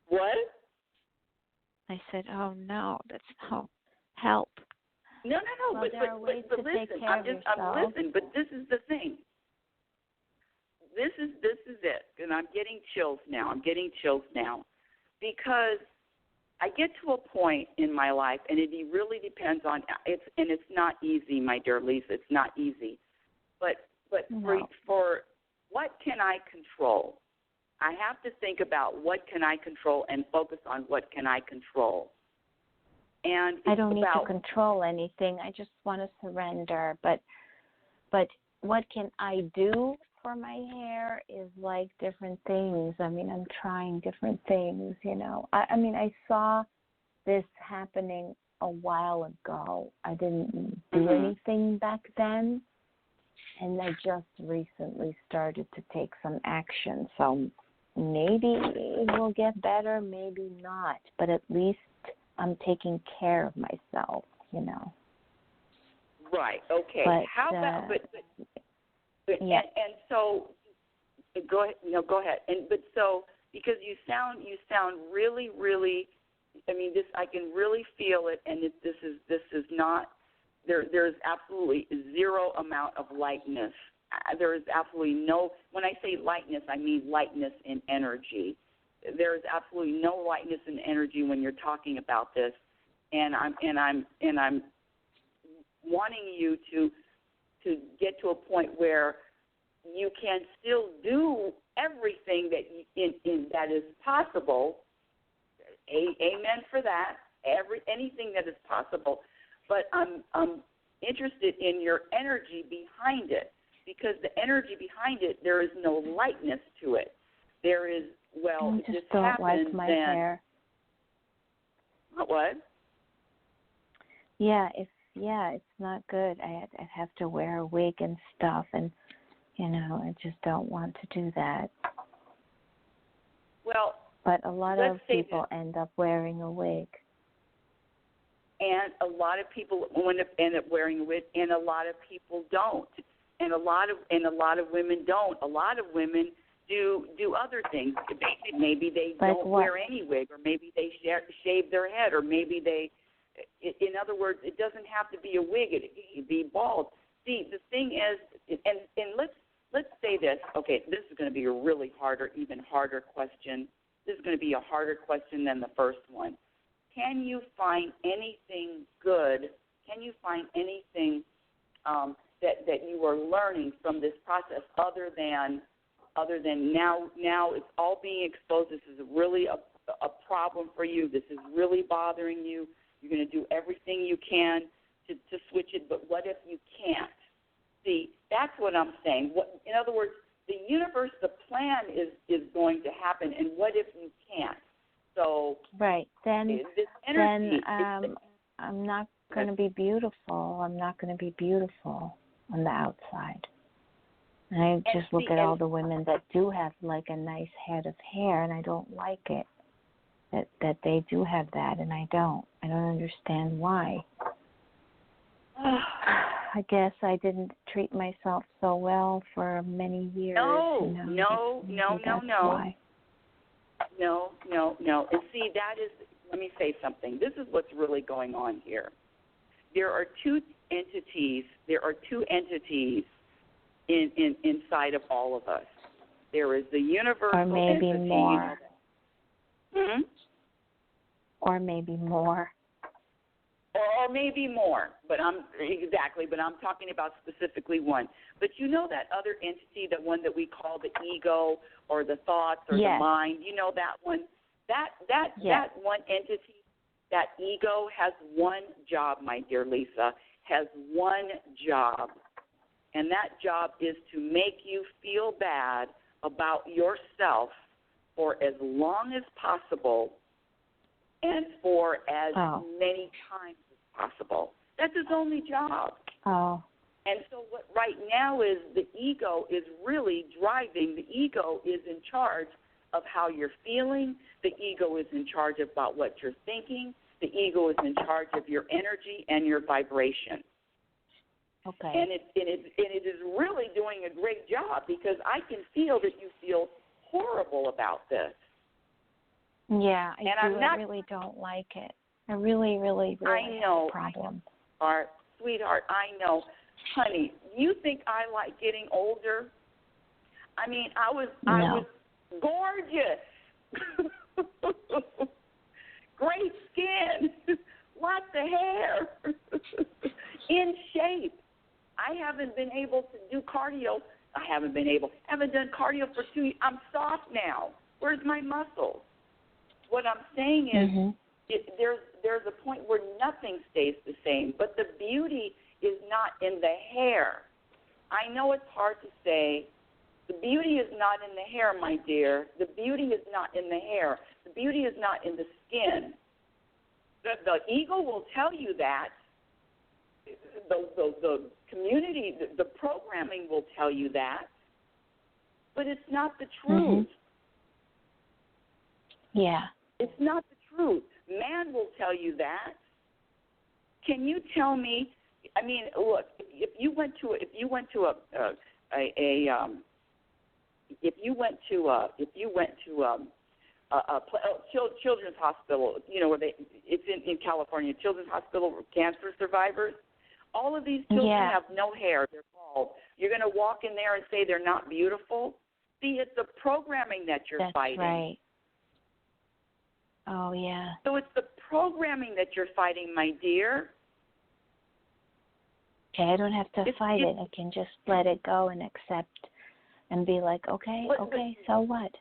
Speaker 3: what?
Speaker 4: I said, oh no, that's no help.
Speaker 3: No.
Speaker 4: Well,
Speaker 3: but
Speaker 4: there are ways to
Speaker 3: listen,
Speaker 4: take care of yourself.
Speaker 3: I'm listening. But this is the thing. This is it, and I'm getting chills now. Because I get to a point in my life, and it really depends on it's, and it's not easy, my dear Lisa. It's not easy, but
Speaker 4: No.
Speaker 3: for what can I control? I have to think about what can I control and focus on what can I control. And
Speaker 4: I don't need to control anything. I just want to surrender. But what can I do for my hair is like different things. I mean, I'm trying different things, you know. I mean, I saw this happening a while ago. I didn't do anything back then, and I just recently started to take some action. So maybe it will get better, maybe not. But at least I'm taking care of myself, you know.
Speaker 3: Right. Okay.
Speaker 4: But,
Speaker 3: how about
Speaker 4: yeah.
Speaker 3: and so go ahead. No, go ahead. But because you sound really, really. I mean, this I can really feel it, and this is not. There's absolutely zero amount of lightness. There is absolutely no. When I say lightness, I mean lightness in energy. There is absolutely no lightness in energy when you're talking about this, and I'm wanting you to get to a point where you can still do everything that is possible. Amen for that. Anything that is possible, but I'm interested in your energy behind it, because the energy behind it, there is no lightness to it. There is
Speaker 4: I just don't like my hair.
Speaker 3: What?
Speaker 4: Yeah, it's not good. I'd have to wear a wig and stuff, and you know, I just don't want to do that.
Speaker 3: Well,
Speaker 4: but a lot of people end up wearing a wig.
Speaker 3: And a lot of people end up wearing a wig, and a lot of people don't. And a lot of women don't. A lot of women do other things. Maybe they don't wear any wig, or maybe they shave their head, or maybe they. In other words, it doesn't have to be a wig. It can be bald. See, the thing is, and let's say this. Okay, this is going to be a really even harder question. This is going to be a harder question than the first one. Can you find anything good? Can you find anything that you are learning from this process other than now it's all being exposed? This is really a problem for you. This is really bothering you. You're going to do everything you can to switch it, but what if you can't? See, that's what I'm saying. In other words, the universe, the plan is going to happen, and what if you can't? So
Speaker 4: right, then
Speaker 3: this energy,
Speaker 4: I'm not going to be beautiful. I'm not going to be beautiful on the outside. And I just look at all the women that do have like a nice head of hair, and I don't like it. That they do have that, and I don't understand why. I guess I didn't treat myself so well for many years.
Speaker 3: No.
Speaker 4: Why.
Speaker 3: No. And see, let me say something. This is what's really going on here. There are two entities inside of all of us. There is the universal
Speaker 4: entity. Or maybe
Speaker 3: entity.
Speaker 4: more.
Speaker 3: Hmm?
Speaker 4: Or maybe more.
Speaker 3: Or maybe more, but I'm talking about specifically one. But you know that other entity, the one that we call the ego or the thoughts or the mind, you know that one? That one entity, that ego has one job, my dear Lisa, has one job. And that job is to make you feel bad about yourself for as long as possible and for as many times as possible. That's his only job.
Speaker 4: Oh.
Speaker 3: And so what right now is the ego is really driving. The ego is in charge of how you're feeling. The ego is in charge about what you're thinking. The ego is in charge of your energy and your vibration.
Speaker 4: Okay.
Speaker 3: And it is really doing a great job, because I can feel that you feel horrible about this.
Speaker 4: Yeah, I really don't like it. I really have a problem.
Speaker 3: sweetheart, I know. Honey, you think I like getting older? I mean, I was gorgeous. Great skin. Lots of hair. In shape. I haven't been able to do cardio. I haven't done cardio for 2 years. I'm soft now. Where's my muscle? What I'm saying is there's a point where nothing stays the same, but the beauty is not in the hair. I know it's hard to say. The beauty is not in the hair, my dear. The beauty is not in the hair. The beauty is not in the skin. The ego will tell you that. The community, the programming will tell you that. But it's not the truth.
Speaker 4: Yeah.
Speaker 3: It's not the truth. Man will tell you that. Can you tell me? I mean, look. If you went to children's hospital, you know, where it's in California, Children's Hospital for Cancer Survivors. All of these children have no hair; they're bald. You're going to walk in there and say they're not beautiful? See, it's the programming that you're fighting.
Speaker 4: That's right. Oh yeah.
Speaker 3: So it's the programming that you're fighting, my dear.
Speaker 4: Okay, I don't have to fight it. I can just let it go and accept and be like, okay, so what?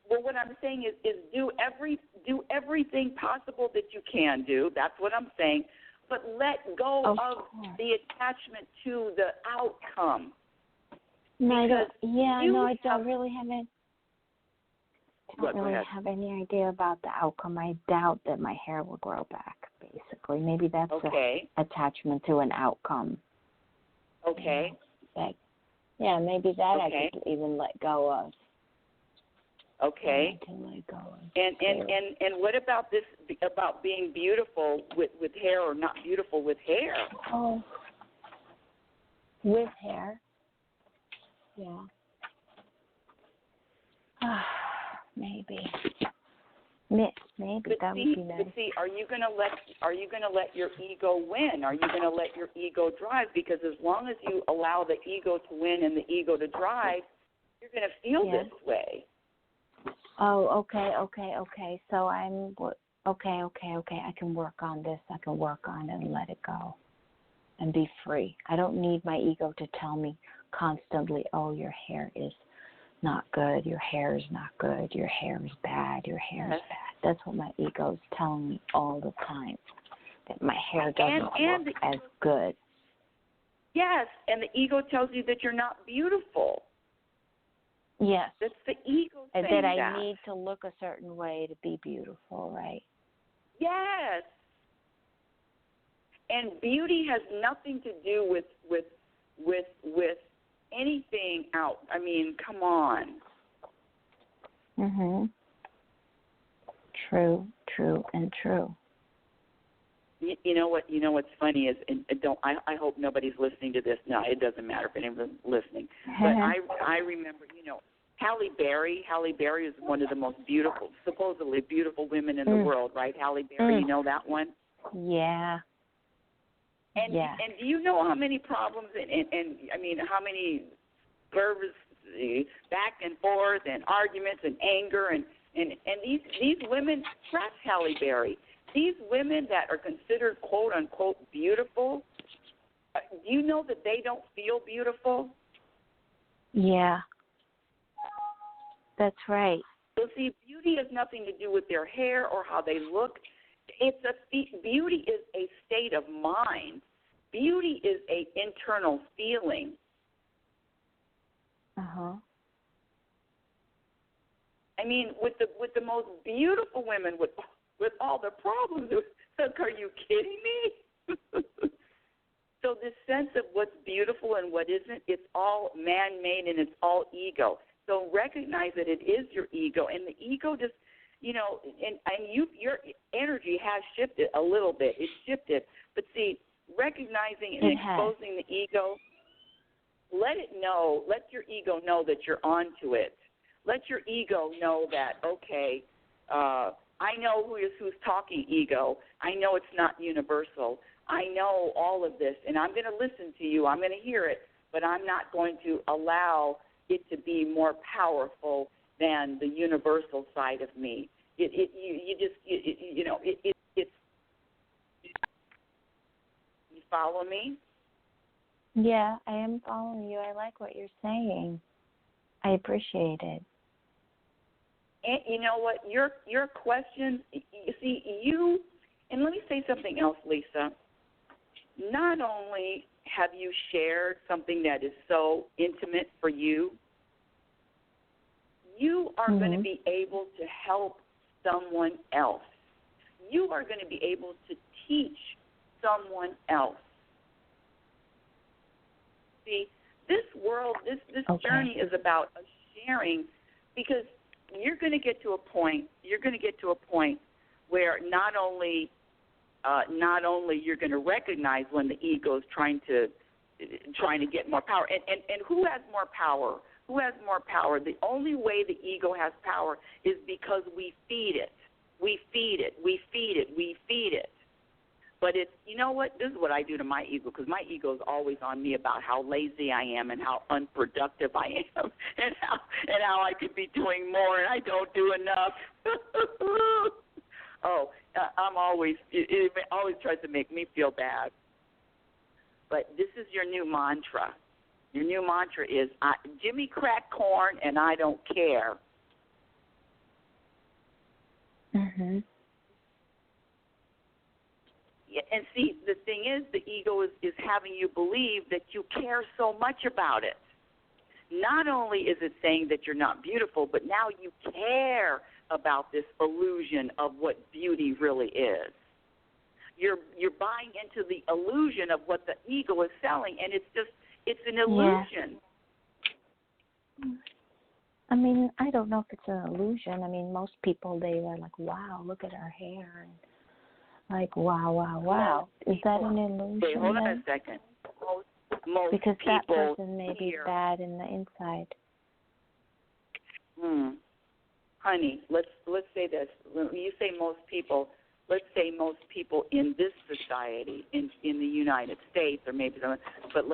Speaker 3: Well, what I'm saying is do everything possible that you can do. That's what I'm saying. But let go of the attachment to the outcome.
Speaker 4: No, I don't really have any idea about the outcome. I doubt that my hair will grow back, basically. Maybe that's an attachment to an outcome.
Speaker 3: Okay.
Speaker 4: Maybe that I could even let go of.
Speaker 3: Okay. And what about this about being beautiful with hair or not beautiful with hair?
Speaker 4: Oh, with hair. Yeah. Maybe that would be nice.
Speaker 3: But see, are you gonna let your ego win? Are you gonna let your ego drive? Because as long as you allow the ego to win and the ego to drive, you're gonna feel this way.
Speaker 4: Oh, okay. So I'm okay. I can work on this. I can work on it and let it go and be free. I don't need my ego to tell me constantly, oh, your hair is not good, your hair is not good, your hair is bad, your hair is bad. That's what my ego is telling me all the time, that my hair doesn't look as good.
Speaker 3: Yes, and the ego tells you that you're not beautiful.
Speaker 4: Yes.
Speaker 3: That's the ego saying
Speaker 4: that. I need to look a certain way to be beautiful, right?
Speaker 3: Yes. And beauty has nothing to do with anything out. I mean, come on.
Speaker 4: True.
Speaker 3: You know what's funny is, and I hope nobody's listening to this. No, it doesn't matter if anyone's listening. But I remember, Halle Berry. Halle Berry is one of the most beautiful, supposedly beautiful women in the world, right? Halle Berry, you know that one?
Speaker 4: Yeah.
Speaker 3: And do you know how many problems and I mean how many verbs back and forth and arguments and anger and these women trust Halle Berry. These women that are considered quote unquote beautiful, do you know that they don't feel beautiful? Yeah. That's right. So see, beauty has nothing to do with their hair or how they look. Beauty is a state of mind. Beauty is a internal feeling. I mean, with the most beautiful women, with all the problems, are you kidding me? So this sense of what's beautiful and what isn't, it's all man-made and it's all ego. So recognize that it is your ego, and the ego just, your energy has shifted a little bit. It's shifted. But see, recognizing and exposing the ego, let your ego know that you're onto it. Let your ego know that, okay, I know who's talking ego. I know it's not universal. I know all of this, and I'm going to listen to you. I'm going to hear it, but I'm not going to allow it to be more powerful than the universal side of me. It's you follow me?
Speaker 4: Yeah, I am following you. I like what you're saying. I appreciate it.
Speaker 3: And you know what? Your questions, you see, and let me say something else, Lisa. Not only have you shared something that is so intimate for you, you are going to be able to help someone else. You are going to be able to teach someone else. See, this world, this journey is about us sharing, because you're going to get to a point where not only you're going to recognize when the ego is trying to get more power, and who has more power? Who has more power? The only way the ego has power is because we feed it. We feed it. We feed it. We feed it. But it's, you know what? This is what I do to my ego, because my ego is always on me about how lazy I am and how unproductive I am and how I could be doing more and I don't do enough. It always tries to make me feel bad. But this is your new mantra. Your new mantra is, Jimmy crack corn and I don't care.
Speaker 4: Mhm.
Speaker 3: And see, the thing is, the ego is having you believe that you care so much about it. Not only is it saying that you're not beautiful, but now you care about this illusion of what beauty really is. You're buying into the illusion of what the ego is selling, and it's an illusion.
Speaker 4: Yeah. I mean, I don't know if it's an illusion. I mean, most people, they are like, wow, look at her hair. And like, wow. Is that an illusion?
Speaker 3: Wait, hold on a second. Most
Speaker 4: because
Speaker 3: people
Speaker 4: that person may be bad in the inside.
Speaker 3: Honey, let's say this. When you say most people, let's say most people in this society, in the United States, or maybe some, but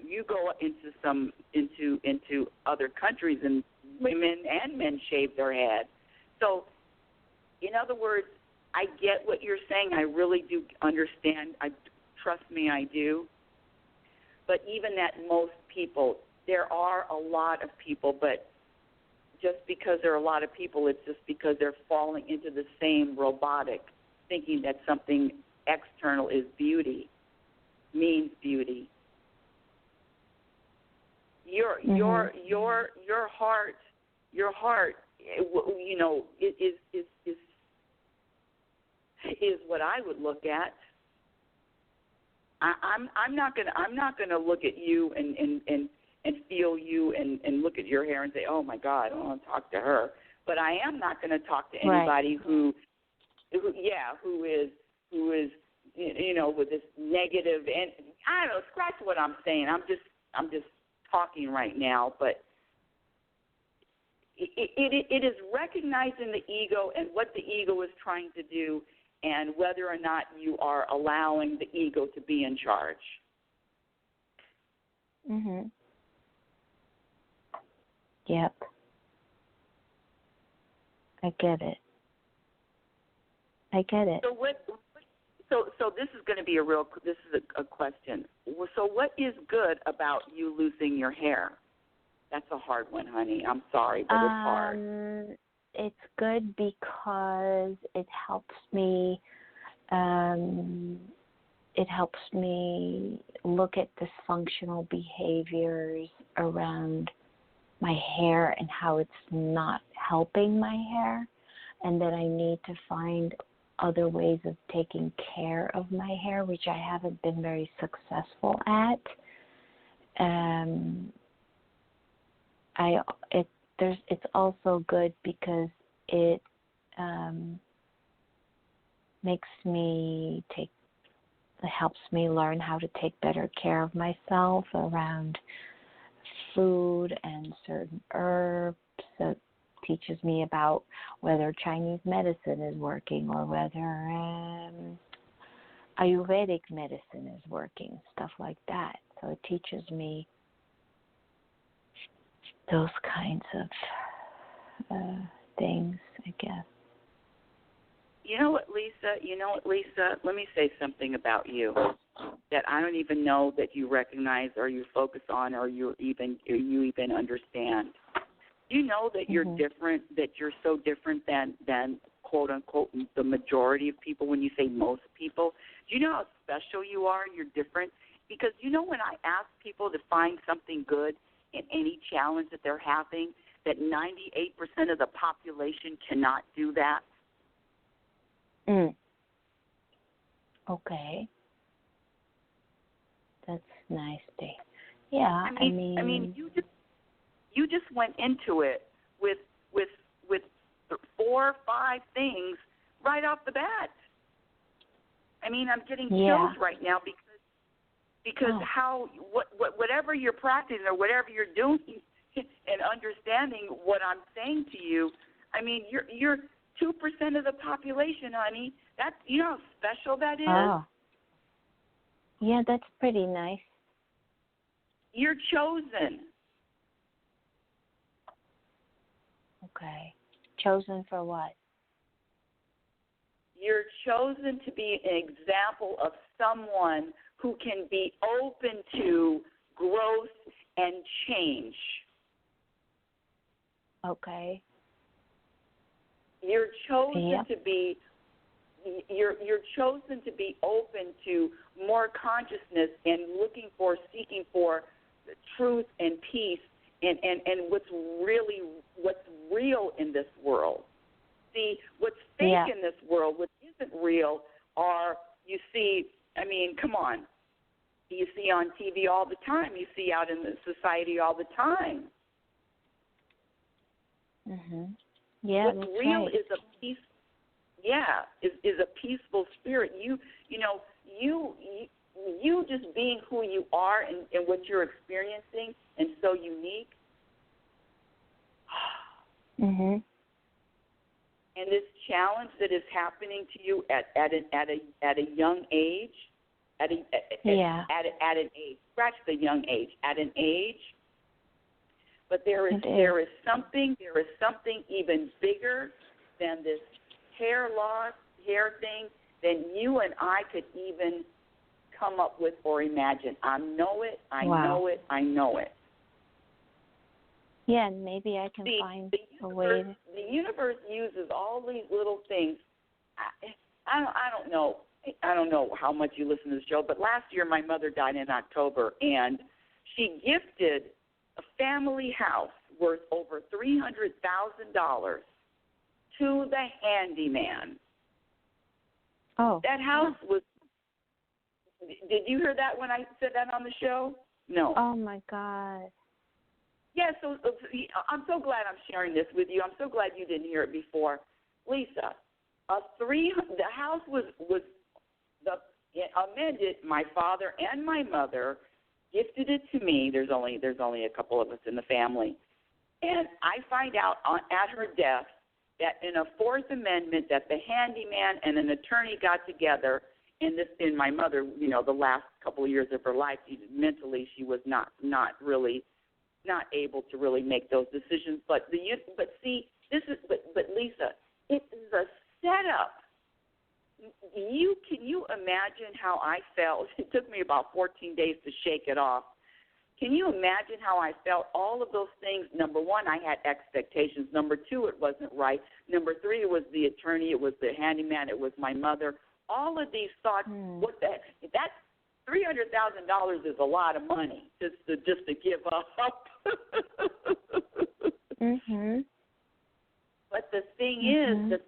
Speaker 3: you go into other countries, and women and men shave their head. So, in other words, I get what you're saying. I really do understand. Trust me, I do. But even that most people, there are a lot of people, but just because there are a lot of people, it's just because they're falling into the same robotic, thinking that something external is beauty, means beauty. Your heart, you know, is what I would look at. I'm not gonna look at you and feel you and look at your hair and say, oh my God, I want to talk to her. But I am not going to talk to anybody who is you know, with this negative, and I don't know, scratch what I'm saying. I'm just talking right now, but it is recognizing the ego and what the ego is trying to do, and whether or not you are allowing the ego to be in charge.
Speaker 4: Mhm. Yep. I get it.
Speaker 3: So this is going to be a question. So what is good about you losing your hair? That's a hard one, honey. I'm sorry, but it's hard.
Speaker 4: It's good because it helps me. It helps me look at dysfunctional behaviors around my hair and how it's not helping my hair, and that I need to find other ways of taking care of my hair, which I haven't been very successful at. It's also good because it helps me learn how to take better care of myself around food and certain herbs. So it teaches me about whether Chinese medicine is working or whether Ayurvedic medicine is working, stuff like that. So it teaches me those kinds of things, I guess.
Speaker 3: You know what, Lisa? Let me say something about you that I don't even know that you recognize or you focus on or you even understand. You know that you're different, that you're so different than quote unquote the majority of people. When you say most people, do you know how special you are? You're different because when I ask people to find something good in any challenge that they're having, that 98% of the population cannot do that.
Speaker 4: Okay. That's nice. Yeah, I mean,
Speaker 3: you just went into it with 4 or 5 things right off the bat. I mean, I'm getting chills right now because whatever you're practicing or whatever you're doing and understanding what I'm saying to you, I mean, you're 2% of the population, honey. That's, you know how special that is?
Speaker 4: Oh. Yeah, that's pretty nice.
Speaker 3: You're chosen.
Speaker 4: Okay. Chosen for what?
Speaker 3: You're chosen to be an example of someone who can be open to growth and change.
Speaker 4: Okay.
Speaker 3: You're chosen to be you're chosen to be open to more consciousness and seeking for truth and peace and what's real in this world. See, what's fake in this world, what isn't real, are, you see, I mean, come on. You see on TV all the time. You see out in the society all the time.
Speaker 4: Yeah,
Speaker 3: what's real is a peace. Yeah, is a peaceful spirit. You just being who you are and what you're experiencing and so unique. And this challenge that is happening to you at a young age, at an age, scratch the young age, at an age. But there is something even bigger than this hair thing than you and I could even come up with or imagine. I know it. I know it.
Speaker 4: Yeah, and maybe I can find a way.
Speaker 3: The universe uses all these little things. I don't know. I don't know how much you listen to the show, but last year my mother died in October, and she gifted a family house worth over $300,000 to the handyman.
Speaker 4: Oh.
Speaker 3: That house was. Did you hear that when I said that on the show? No.
Speaker 4: Oh my God.
Speaker 3: Yeah, so I'm so glad I'm sharing this with you. I'm so glad you didn't hear it before. Lisa, the house was amended. My father and my mother gifted it to me. There's only a couple of us in the family. And I find out at her death that in a Fourth Amendment that the handyman and an attorney got together, and my mother, the last couple of years of her life, mentally she was not able to really make those decisions. But Lisa, it is a setup. Can you imagine how I felt? It took me about 14 days to shake it off. Can you imagine how I felt? All of those things. Number one, I had expectations. Number two, it wasn't right. Number three, it was the attorney. It was the handyman. It was my mother. All of these thoughts. What the heck? That $300,000 is a lot of money just to give up. But the thing is,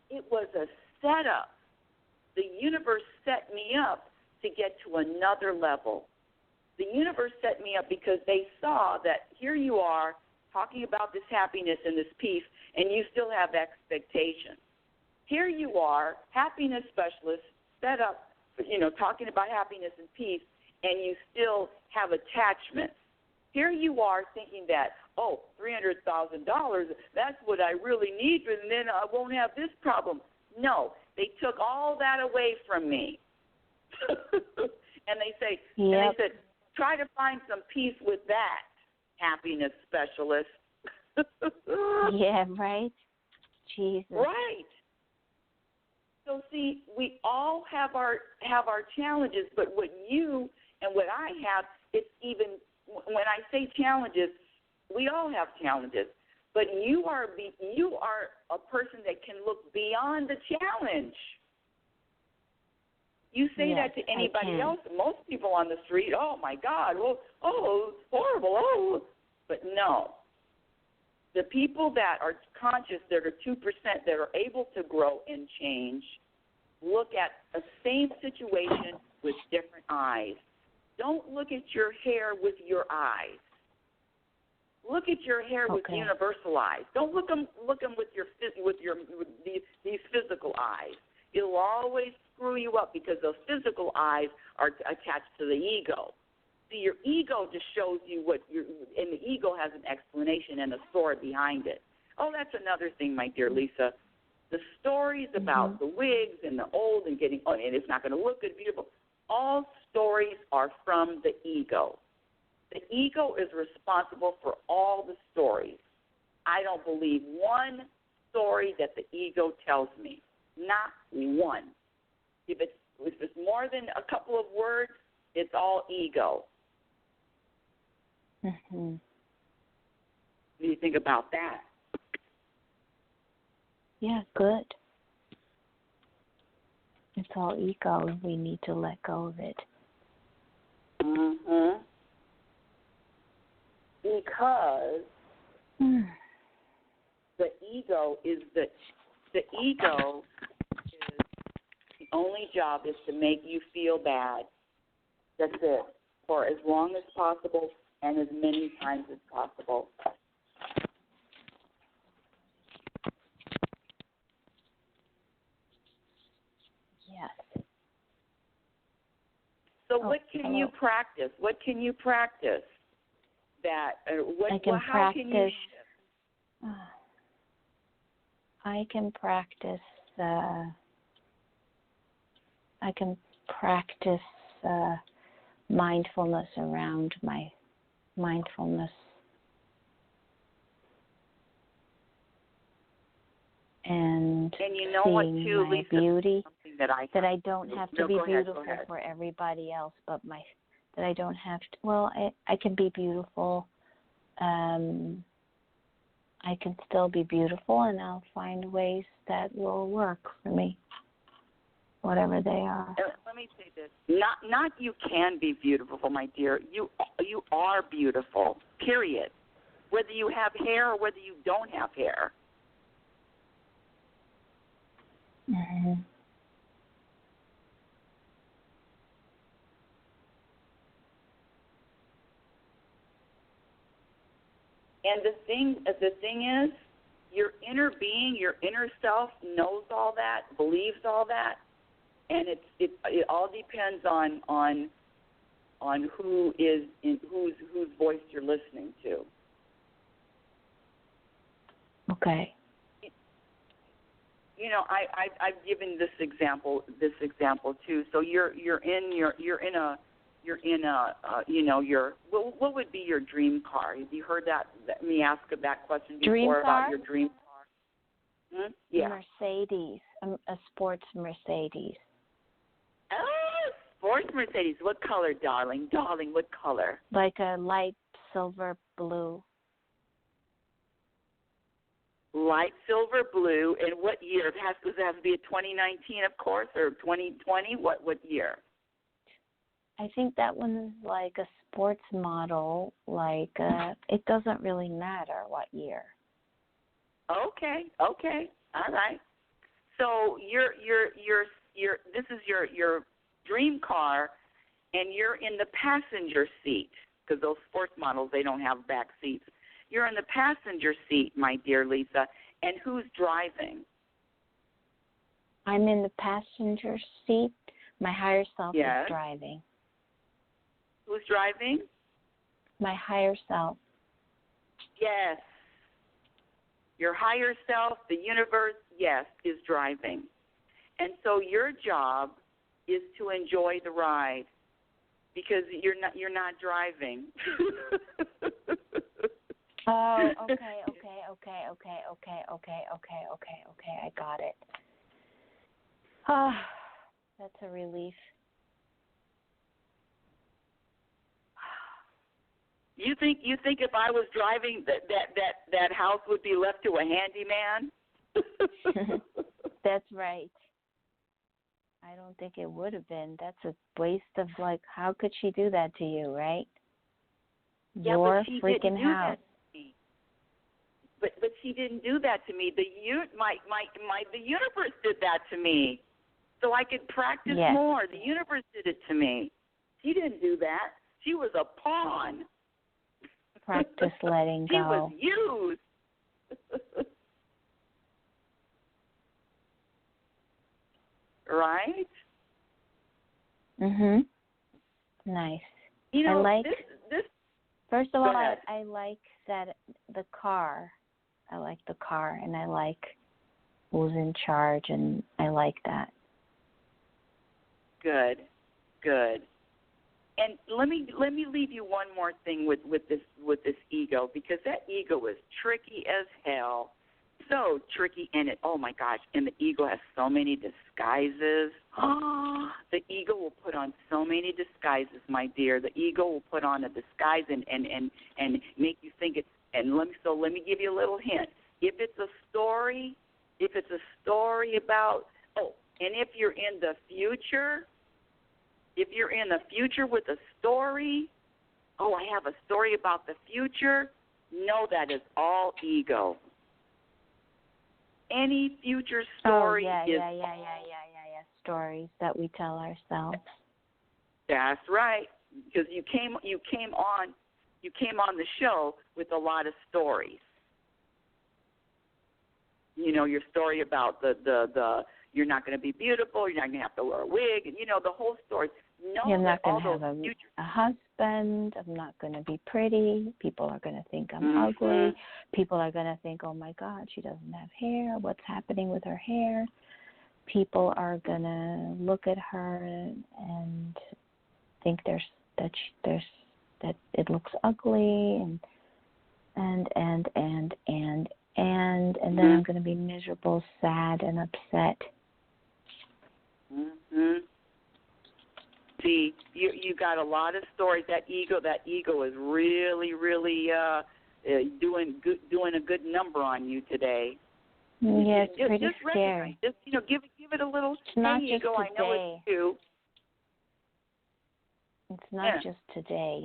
Speaker 3: it was a setup. The universe set me up to get to another level. The universe set me up because they saw that here you are talking about this happiness and this peace, and you still have expectations. Here you are, happiness specialist, set up, talking about happiness and peace, and you still have attachments. Here you are thinking that, $300,000, that's what I really need, and then I won't have this problem. No, they took all that away from me. And they say, and they said, try to find some peace with that, happiness specialist.
Speaker 4: Yeah, right? Jesus.
Speaker 3: Right. So see, we all have our challenges, but what you and what I have, it's even when I say challenges, we all have challenges. But you are a person that can look beyond the challenge. You say that to anybody else, most people on the street, oh my God, oh horrible, oh. But no. The people that are conscious, that are 2%, that are able to grow and change, look at the same situation with different eyes. Don't look at your hair with your eyes. Look at your hair with universal eyes. Don't look them with these physical eyes. It'll always screw you up because those physical eyes are attached to the ego. See, your ego just shows you and the ego has an explanation and a story behind it. Oh, that's another thing, my dear Lisa. The stories about the wigs and the old and and it's not going to look good, beautiful. All stories are from the ego. The ego is responsible for all the stories. I don't believe one story that the ego tells me. Not one. If it's more than a couple of words, it's all ego.
Speaker 4: Mm-hmm.
Speaker 3: What do you think about that?
Speaker 4: Yeah, good. It's all ego, and we need to let go of it.
Speaker 3: Mm-hmm. Because the ego is the only job is to make you feel bad. That's it. For as long as possible and as many times as possible.
Speaker 4: Yes.
Speaker 3: So what can you practice? What can you practice? How can you shift?
Speaker 4: I can practice. I can practice mindfulness around my mindfulness. And
Speaker 3: you know what, too,
Speaker 4: my
Speaker 3: Lisa,
Speaker 4: beauty,
Speaker 3: that I
Speaker 4: don't have to be beautiful for everybody else, but that I don't have to. Well, I can be beautiful. I can still be beautiful, and I'll find ways that will work for me, whatever they are.
Speaker 3: Let me say this: not you can be beautiful, my dear. You are beautiful. Period. Whether you have hair or whether you don't have hair.
Speaker 4: Mm-hmm.
Speaker 3: And the thing is, your inner being, your inner self knows all that, believes all that, and it all depends on whose voice you're listening to.
Speaker 4: Okay.
Speaker 3: You know, I've given this example too. So you're in a what would be your dream car? Have you heard that? Let me ask that question before about your dream car. Yeah.
Speaker 4: Mercedes, a sports Mercedes.
Speaker 3: Oh, sports Mercedes. What color, darling? Darling, what color?
Speaker 4: Like a light silver blue.
Speaker 3: Light silver blue. And what year? Does it have to be a 2019, of course, or 2020? What year?
Speaker 4: I think that one is like a sports model. It doesn't really matter what year.
Speaker 3: Okay. All right. So this is your dream car, and you're in the passenger seat because those sports models, they don't have back seats. You're in the passenger seat, my dear Lisa, and who's driving?
Speaker 4: I'm in the passenger seat. My higher self is driving.
Speaker 3: Who's driving?
Speaker 4: My higher self.
Speaker 3: Yes. Your higher self, the universe, yes, is driving. And so your job is to enjoy the ride because you're not driving.
Speaker 4: Oh, okay. I got it. That's a relief.
Speaker 3: You think if I was driving that house would be left to a handyman?
Speaker 4: That's right. I don't think it would have been. That's a waste of, like, how could she do that to you, right?
Speaker 3: Yeah,
Speaker 4: your
Speaker 3: but she
Speaker 4: freaking
Speaker 3: didn't do
Speaker 4: house.
Speaker 3: That to me. But she didn't do that to me. The universe did that to me, so I could practice more. The universe did it to me. She didn't do that. She was a pawn.
Speaker 4: Practice letting go.
Speaker 3: She was used. Right?
Speaker 4: Mhm. Nice.
Speaker 3: You know,
Speaker 4: I like
Speaker 3: this.
Speaker 4: First of all,
Speaker 3: I
Speaker 4: like that the car. I like the car, and I like who's in charge, and I like that.
Speaker 3: Good. And let me leave you one more thing with this ego, because that ego is tricky as hell. So tricky, and oh my gosh, and the ego has so many disguises. The ego will put on so many disguises, my dear. The ego will put on a disguise and make you think it's. And let me give you a little hint. If it's a story about and if you're in the future. If you're in the future with a story, I have a story about the future, no, that is all ego. Any future story is
Speaker 4: stories that we tell ourselves.
Speaker 3: That's right, because you came on the show with a lot of stories. You know, your story about the you're not going to be beautiful, you're not going to have to wear a wig, and the whole story. No,
Speaker 4: I'm not going to have a husband. I'm not going to be pretty. People are going to think I'm ugly. People are going to think, oh, my God, she doesn't have hair. What's happening with her hair? People are going to look at her and think that it looks ugly, and then I'm going to be miserable, sad, and upset.
Speaker 3: Mm-hmm. See, you got a lot of stories. That ego is really, really doing a good number on you today.
Speaker 4: Yeah, it's pretty
Speaker 3: scary. Just give it a little.
Speaker 4: It's not just
Speaker 3: ego,
Speaker 4: today.
Speaker 3: I know it's too.
Speaker 4: It's not just today,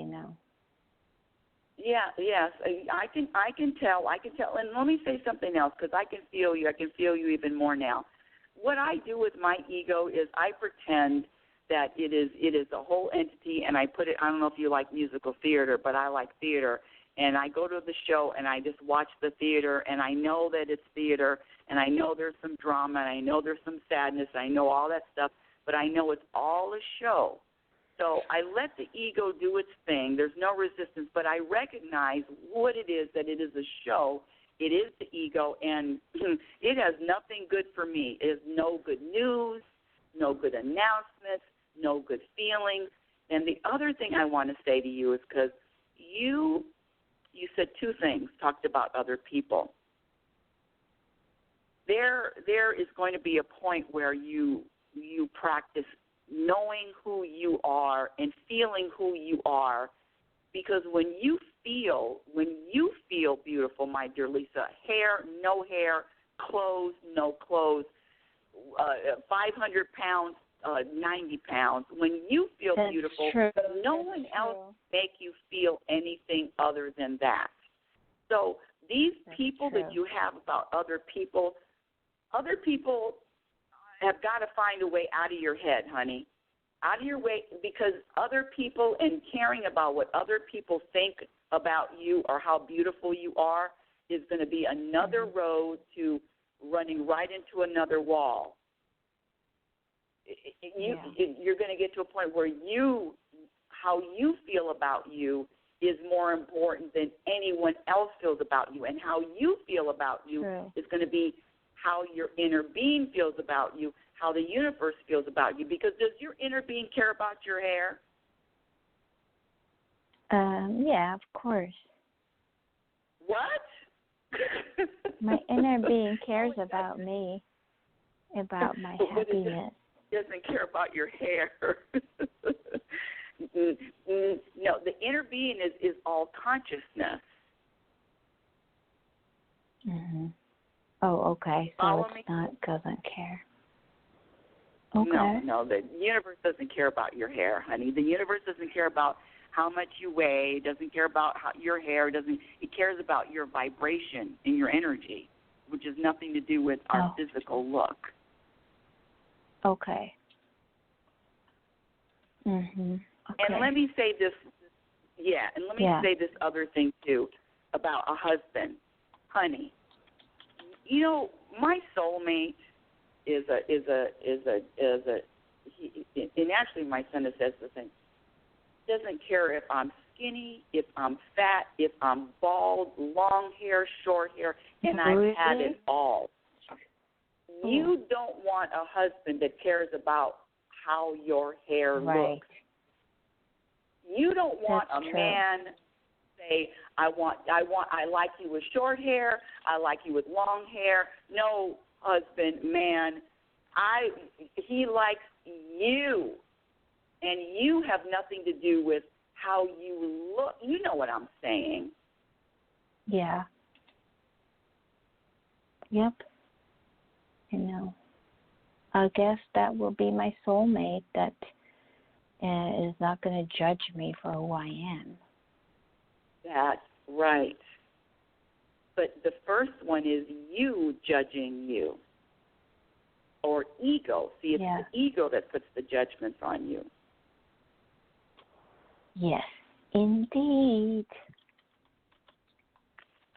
Speaker 3: Yeah, yes, I can tell, and let me say something else, because I can feel you even more now. What I do with my ego is I pretend that it is a whole entity, and I put it. I don't know if you like musical theater, but I like theater, and I go to the show and I just watch the theater, and I know that it's theater, and I know there's some drama, and I know there's some sadness, and I know all that stuff, but I know it's all a show. So I let the ego do its thing. There's no resistance, but I recognize what it is, that it is a show. It is the ego, and it has nothing good for me. It has no good news, no good announcements, no good feelings. And the other thing I want to say to you is, because you said two things, talked about other people. There is going to be a point where you practice knowing who you are and feeling who you are, because when you feel beautiful, my dear Lisa, hair, no hair, clothes, no clothes, 500 pounds, 90 pounds, when you feel
Speaker 4: That's
Speaker 3: beautiful,
Speaker 4: true.
Speaker 3: no one else make you feel anything other than that. So these people that you have about other people have got to find a way out of your head, honey. Out of your way, because other people and caring about what other people think about you or how beautiful you are is going to be another road to running right into another wall. You're going to get to a point where how you feel about you is more important than anyone else feels about you, and how you feel about you is going to be how your inner being feels about you. how the universe feels about you. Because does your inner being care about your hair?
Speaker 4: Yeah, of course.
Speaker 3: What?
Speaker 4: My inner being cares about me, about my happiness.
Speaker 3: It doesn't care about your hair. No, the inner being is all consciousness.
Speaker 4: Mhm. Oh, okay. So
Speaker 3: Follow
Speaker 4: it's
Speaker 3: me?
Speaker 4: not doesn't care. Okay.
Speaker 3: No, the universe doesn't care about your hair, honey. The universe doesn't care about how much you weigh. Doesn't care about your hair. It cares about your vibration and your energy, which has nothing to do with our physical look.
Speaker 4: Okay. Mhm. Okay.
Speaker 3: And let me say this. Yeah, and let me say this other thing too about a husband, honey. You know, my soulmate is and actually my son says the thing. Doesn't care if I'm skinny, if I'm fat, if I'm bald, long hair, short hair, and I've had it all. You don't want a husband that cares about how your hair looks. You don't want a man say, I like you with short hair, I like you with long hair. No, husband, man, he likes you. And you have nothing to do with how you look. You know what I'm saying.
Speaker 4: Yeah. Yep. I know. I guess that will be my soulmate that is not going to judge me for who I am.
Speaker 3: That's right. But the first one is you judging you. Or ego. See, it's the ego that puts the judgments on you.
Speaker 4: Yes, indeed.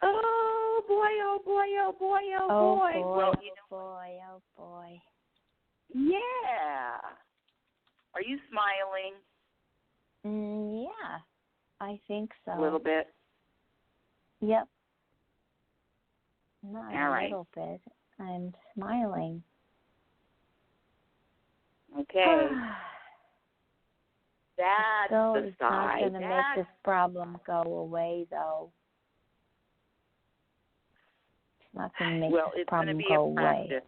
Speaker 3: Oh, boy, oh, boy, oh, boy, oh, boy. Well,
Speaker 4: oh, boy.
Speaker 3: Yeah. Are you smiling?
Speaker 4: Yeah, I think so.
Speaker 3: A little bit?
Speaker 4: Yep. Not
Speaker 3: All right.
Speaker 4: little bit. I'm smiling.
Speaker 3: Okay. That's the
Speaker 4: it's
Speaker 3: side.
Speaker 4: not going to make this problem go away, though. It's not going to make this problem go away.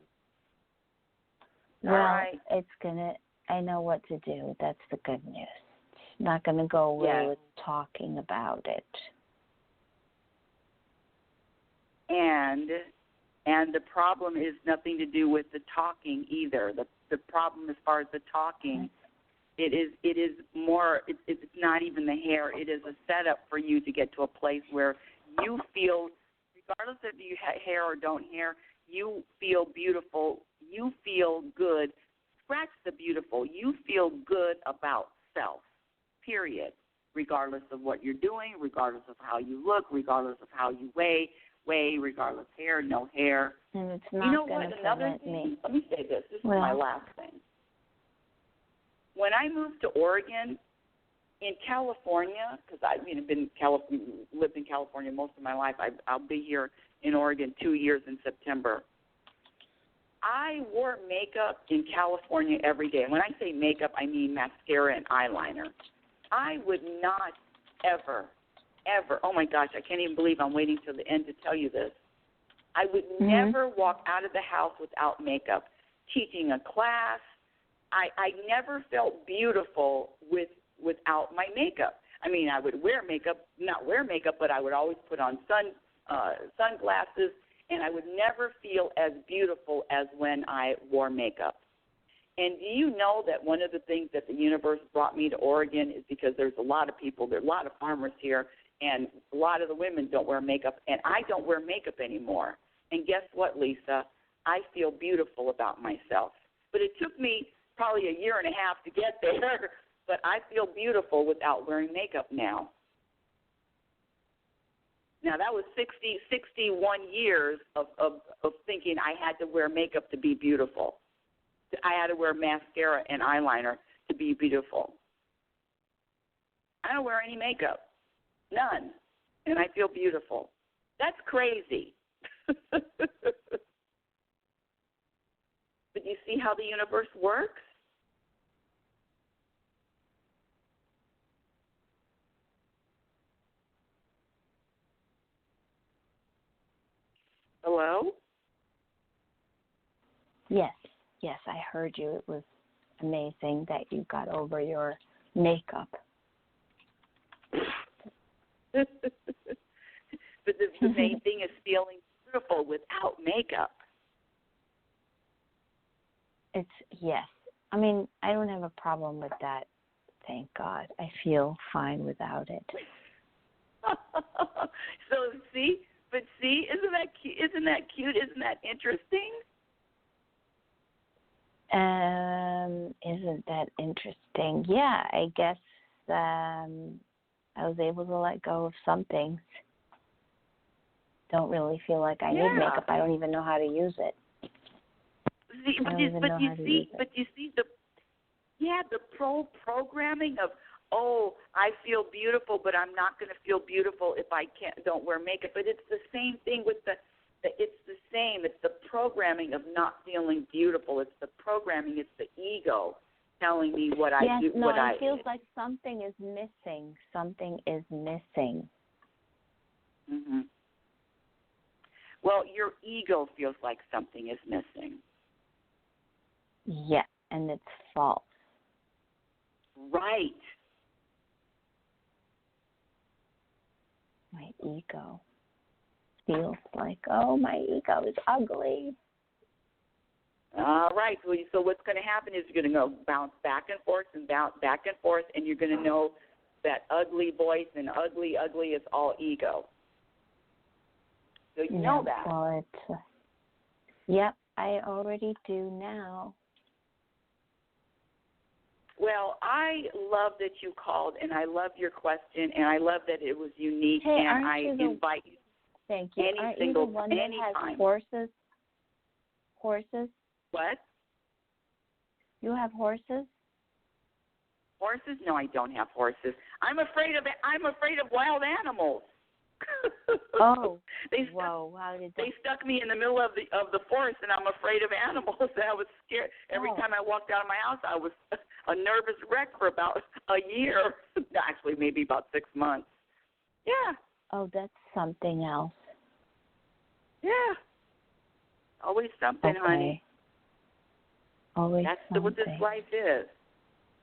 Speaker 4: Well,
Speaker 3: right.
Speaker 4: it's going to, I know what to do. That's the good news. It's not going to go away with talking about it.
Speaker 3: And the problem is nothing to do with the talking either. The problem as far as the talking, it is more, it's not even the hair. It is a setup for you to get to a place where you feel, regardless if you have hair or don't hair, you feel beautiful. You feel good. Scratch the beautiful. You feel good about self, period, regardless of what you're doing, regardless of how you look, regardless of how you weigh, regardless hair, no hair.
Speaker 4: And it's not going to prevent me.
Speaker 3: Let me say this. This is my last thing. When I moved to Oregon, in California, because I've lived in California most of my life. I'll be here in Oregon 2 years in September. I wore makeup in California every day. And when I say makeup, I mean mascara and eyeliner. I would not ever, oh my gosh, I can't even believe I'm waiting till the end to tell you this. I would never walk out of the house without makeup. Teaching a class, I never felt beautiful without my makeup. I mean, I would not wear makeup, but I would always put on sunglasses, and I would never feel as beautiful as when I wore makeup. And do you know that one of the things that the universe brought me to Oregon is because there's a lot of people, there are a lot of farmers here, and a lot of the women don't wear makeup, and I don't wear makeup anymore. And guess what, Lisa? I feel beautiful about myself. But it took me probably a year and a half to get there, but I feel beautiful without wearing makeup now. Now, that was 61 years of thinking I had to wear makeup to be beautiful. I had to wear mascara and eyeliner to be beautiful. I don't wear any makeup, none, and I feel beautiful. That's crazy. But but you see how the universe works? Hello?
Speaker 4: Yes, I heard you. It was amazing that you got over your makeup.
Speaker 3: But the main thing is feeling beautiful without makeup.
Speaker 4: Yes. I mean, I don't have a problem with that. Thank God. I feel fine without it.
Speaker 3: So see, isn't that cute? Isn't that cute? Isn't that interesting?
Speaker 4: Isn't that interesting? Yeah, I guess I was able to let go of some things. Don't really feel like I need makeup. I don't even know how to use it.
Speaker 3: But you see the programming of, oh, I feel beautiful, but I'm not going to feel beautiful if I don't wear makeup. But it's the same thing with it's the same. It's the programming of not feeling beautiful. It's the programming. It's the ego telling me what I do.
Speaker 4: No, it feels like something is missing. Something is missing.
Speaker 3: Mm-hmm. Well, your ego feels like something is missing.
Speaker 4: Yeah, and it's false.
Speaker 3: Right.
Speaker 4: My ego feels like, oh, my ego is ugly.
Speaker 3: All right. So what's going to happen is you're going to go bounce back and forth and bounce back and forth, and you're going to know that ugly voice and ugly is all ego. So you know that.
Speaker 4: Well, yep, I already do now.
Speaker 3: Well, I love that you called, and I love your question, and I love that it was unique,
Speaker 4: hey,
Speaker 3: and I invite you.
Speaker 4: Thank you.
Speaker 3: Aren't you the one that
Speaker 4: has horses? Horses?
Speaker 3: What?
Speaker 4: You have horses?
Speaker 3: Horses? No, I don't have horses. I'm afraid of wild animals.
Speaker 4: Oh,
Speaker 3: they stuck me in the middle of the forest, and I'm afraid of animals. And I was scared. Every time I walked out of my house, I was a nervous wreck for about a year. Actually, maybe about 6 months. Yeah.
Speaker 4: Oh, that's something else.
Speaker 3: Yeah. Always something, honey.
Speaker 4: Always
Speaker 3: That's
Speaker 4: something.
Speaker 3: what this life is.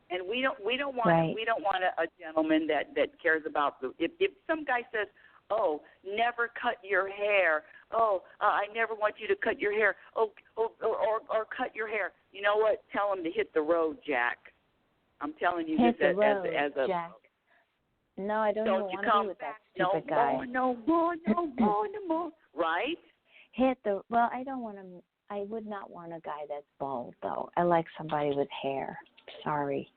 Speaker 3: And we don't want a gentleman that cares about if some guy says, oh, never cut your hair. Oh, I never want you to cut your hair. Oh, or cut your hair. You know what? Tell him to hit the road, Jack. I'm telling you
Speaker 4: hit
Speaker 3: this
Speaker 4: the road,
Speaker 3: as a
Speaker 4: Jack. No, I don't even want to be with that stupid guy.
Speaker 3: No more. Right?
Speaker 4: I don't want to. I would not want a guy that's bald, though. I like somebody with hair. Sorry.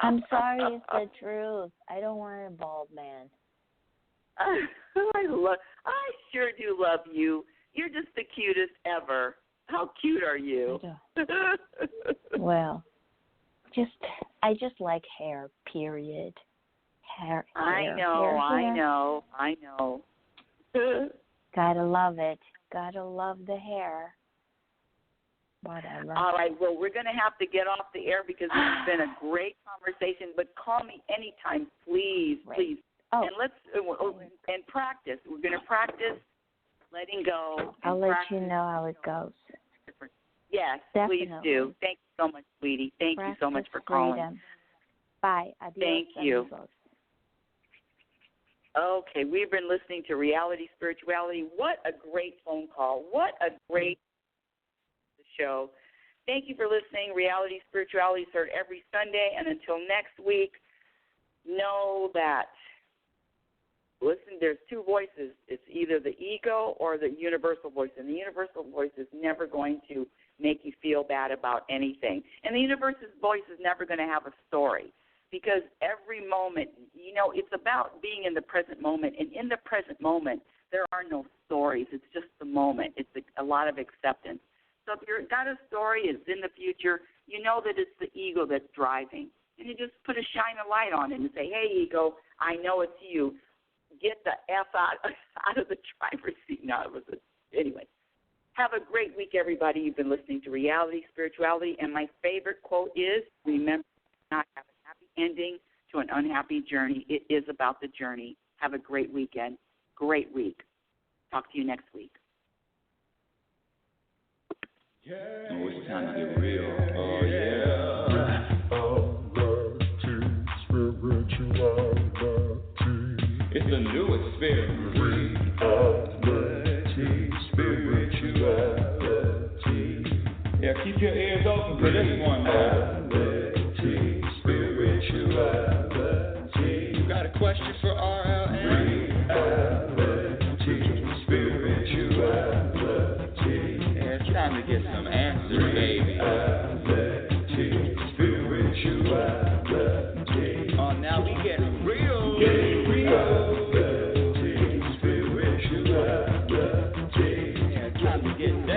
Speaker 4: I'm sorry, it's the truth. I don't want a bald man.
Speaker 3: I sure do love you. You're just the cutest ever. How cute are you?
Speaker 4: Well, I just like hair, period. Hair.
Speaker 3: I know.
Speaker 4: Gotta love it. Gotta love the hair. Whatever.
Speaker 3: All right. Well, we're going to have to get off the air because it's been a great conversation. But call me anytime, please, please.
Speaker 4: Oh.
Speaker 3: And let's practice. We're going to practice letting go.
Speaker 4: I'll let you know how it goes.
Speaker 3: Yes,
Speaker 4: definitely.
Speaker 3: Please do. Thank you so much, sweetie. Thank you so much for calling.
Speaker 4: Freedom. Bye. Adios.
Speaker 3: Thank you.
Speaker 4: Amigos.
Speaker 3: Okay, we've been listening to Reality Spirituality. What a great phone call. What a great show. Thank you for listening. Reality Spirituality is heard every Sunday. And until next week, know that, listen, there's two voices. It's either the ego or the universal voice. And the universal voice is never going to make you feel bad about anything. And the universal voice is never going to have a story. Because every moment, it's about being in the present moment. And in the present moment, there are no stories. It's just the moment. It's a lot of acceptance. So if you've got a story, it's in the future, you know that it's the ego that's driving. And you just shine a light on it and say, hey, ego, I know it's you. Get the F out of the driver's seat. No, anyway. Have a great week, everybody. You've been listening to Reality Spirituality, and my favorite quote is, remember, not have a happy ending to an unhappy journey. It is about the journey. Have a great weekend. Great week. Talk to you next week.
Speaker 2: Yeah. Oh, it's time to get real. Oh, yeah. It's the new experience. Reality Spirituality. Yeah, keep your ears open for this one, man. Reality Spirituality. You got a question for RLN? Reality Spirituality. Yeah, it's time to get some answers, baby. Reality Spirituality. Oh, now we get real. Get real. Reality Spirituality. Yeah, time to get down.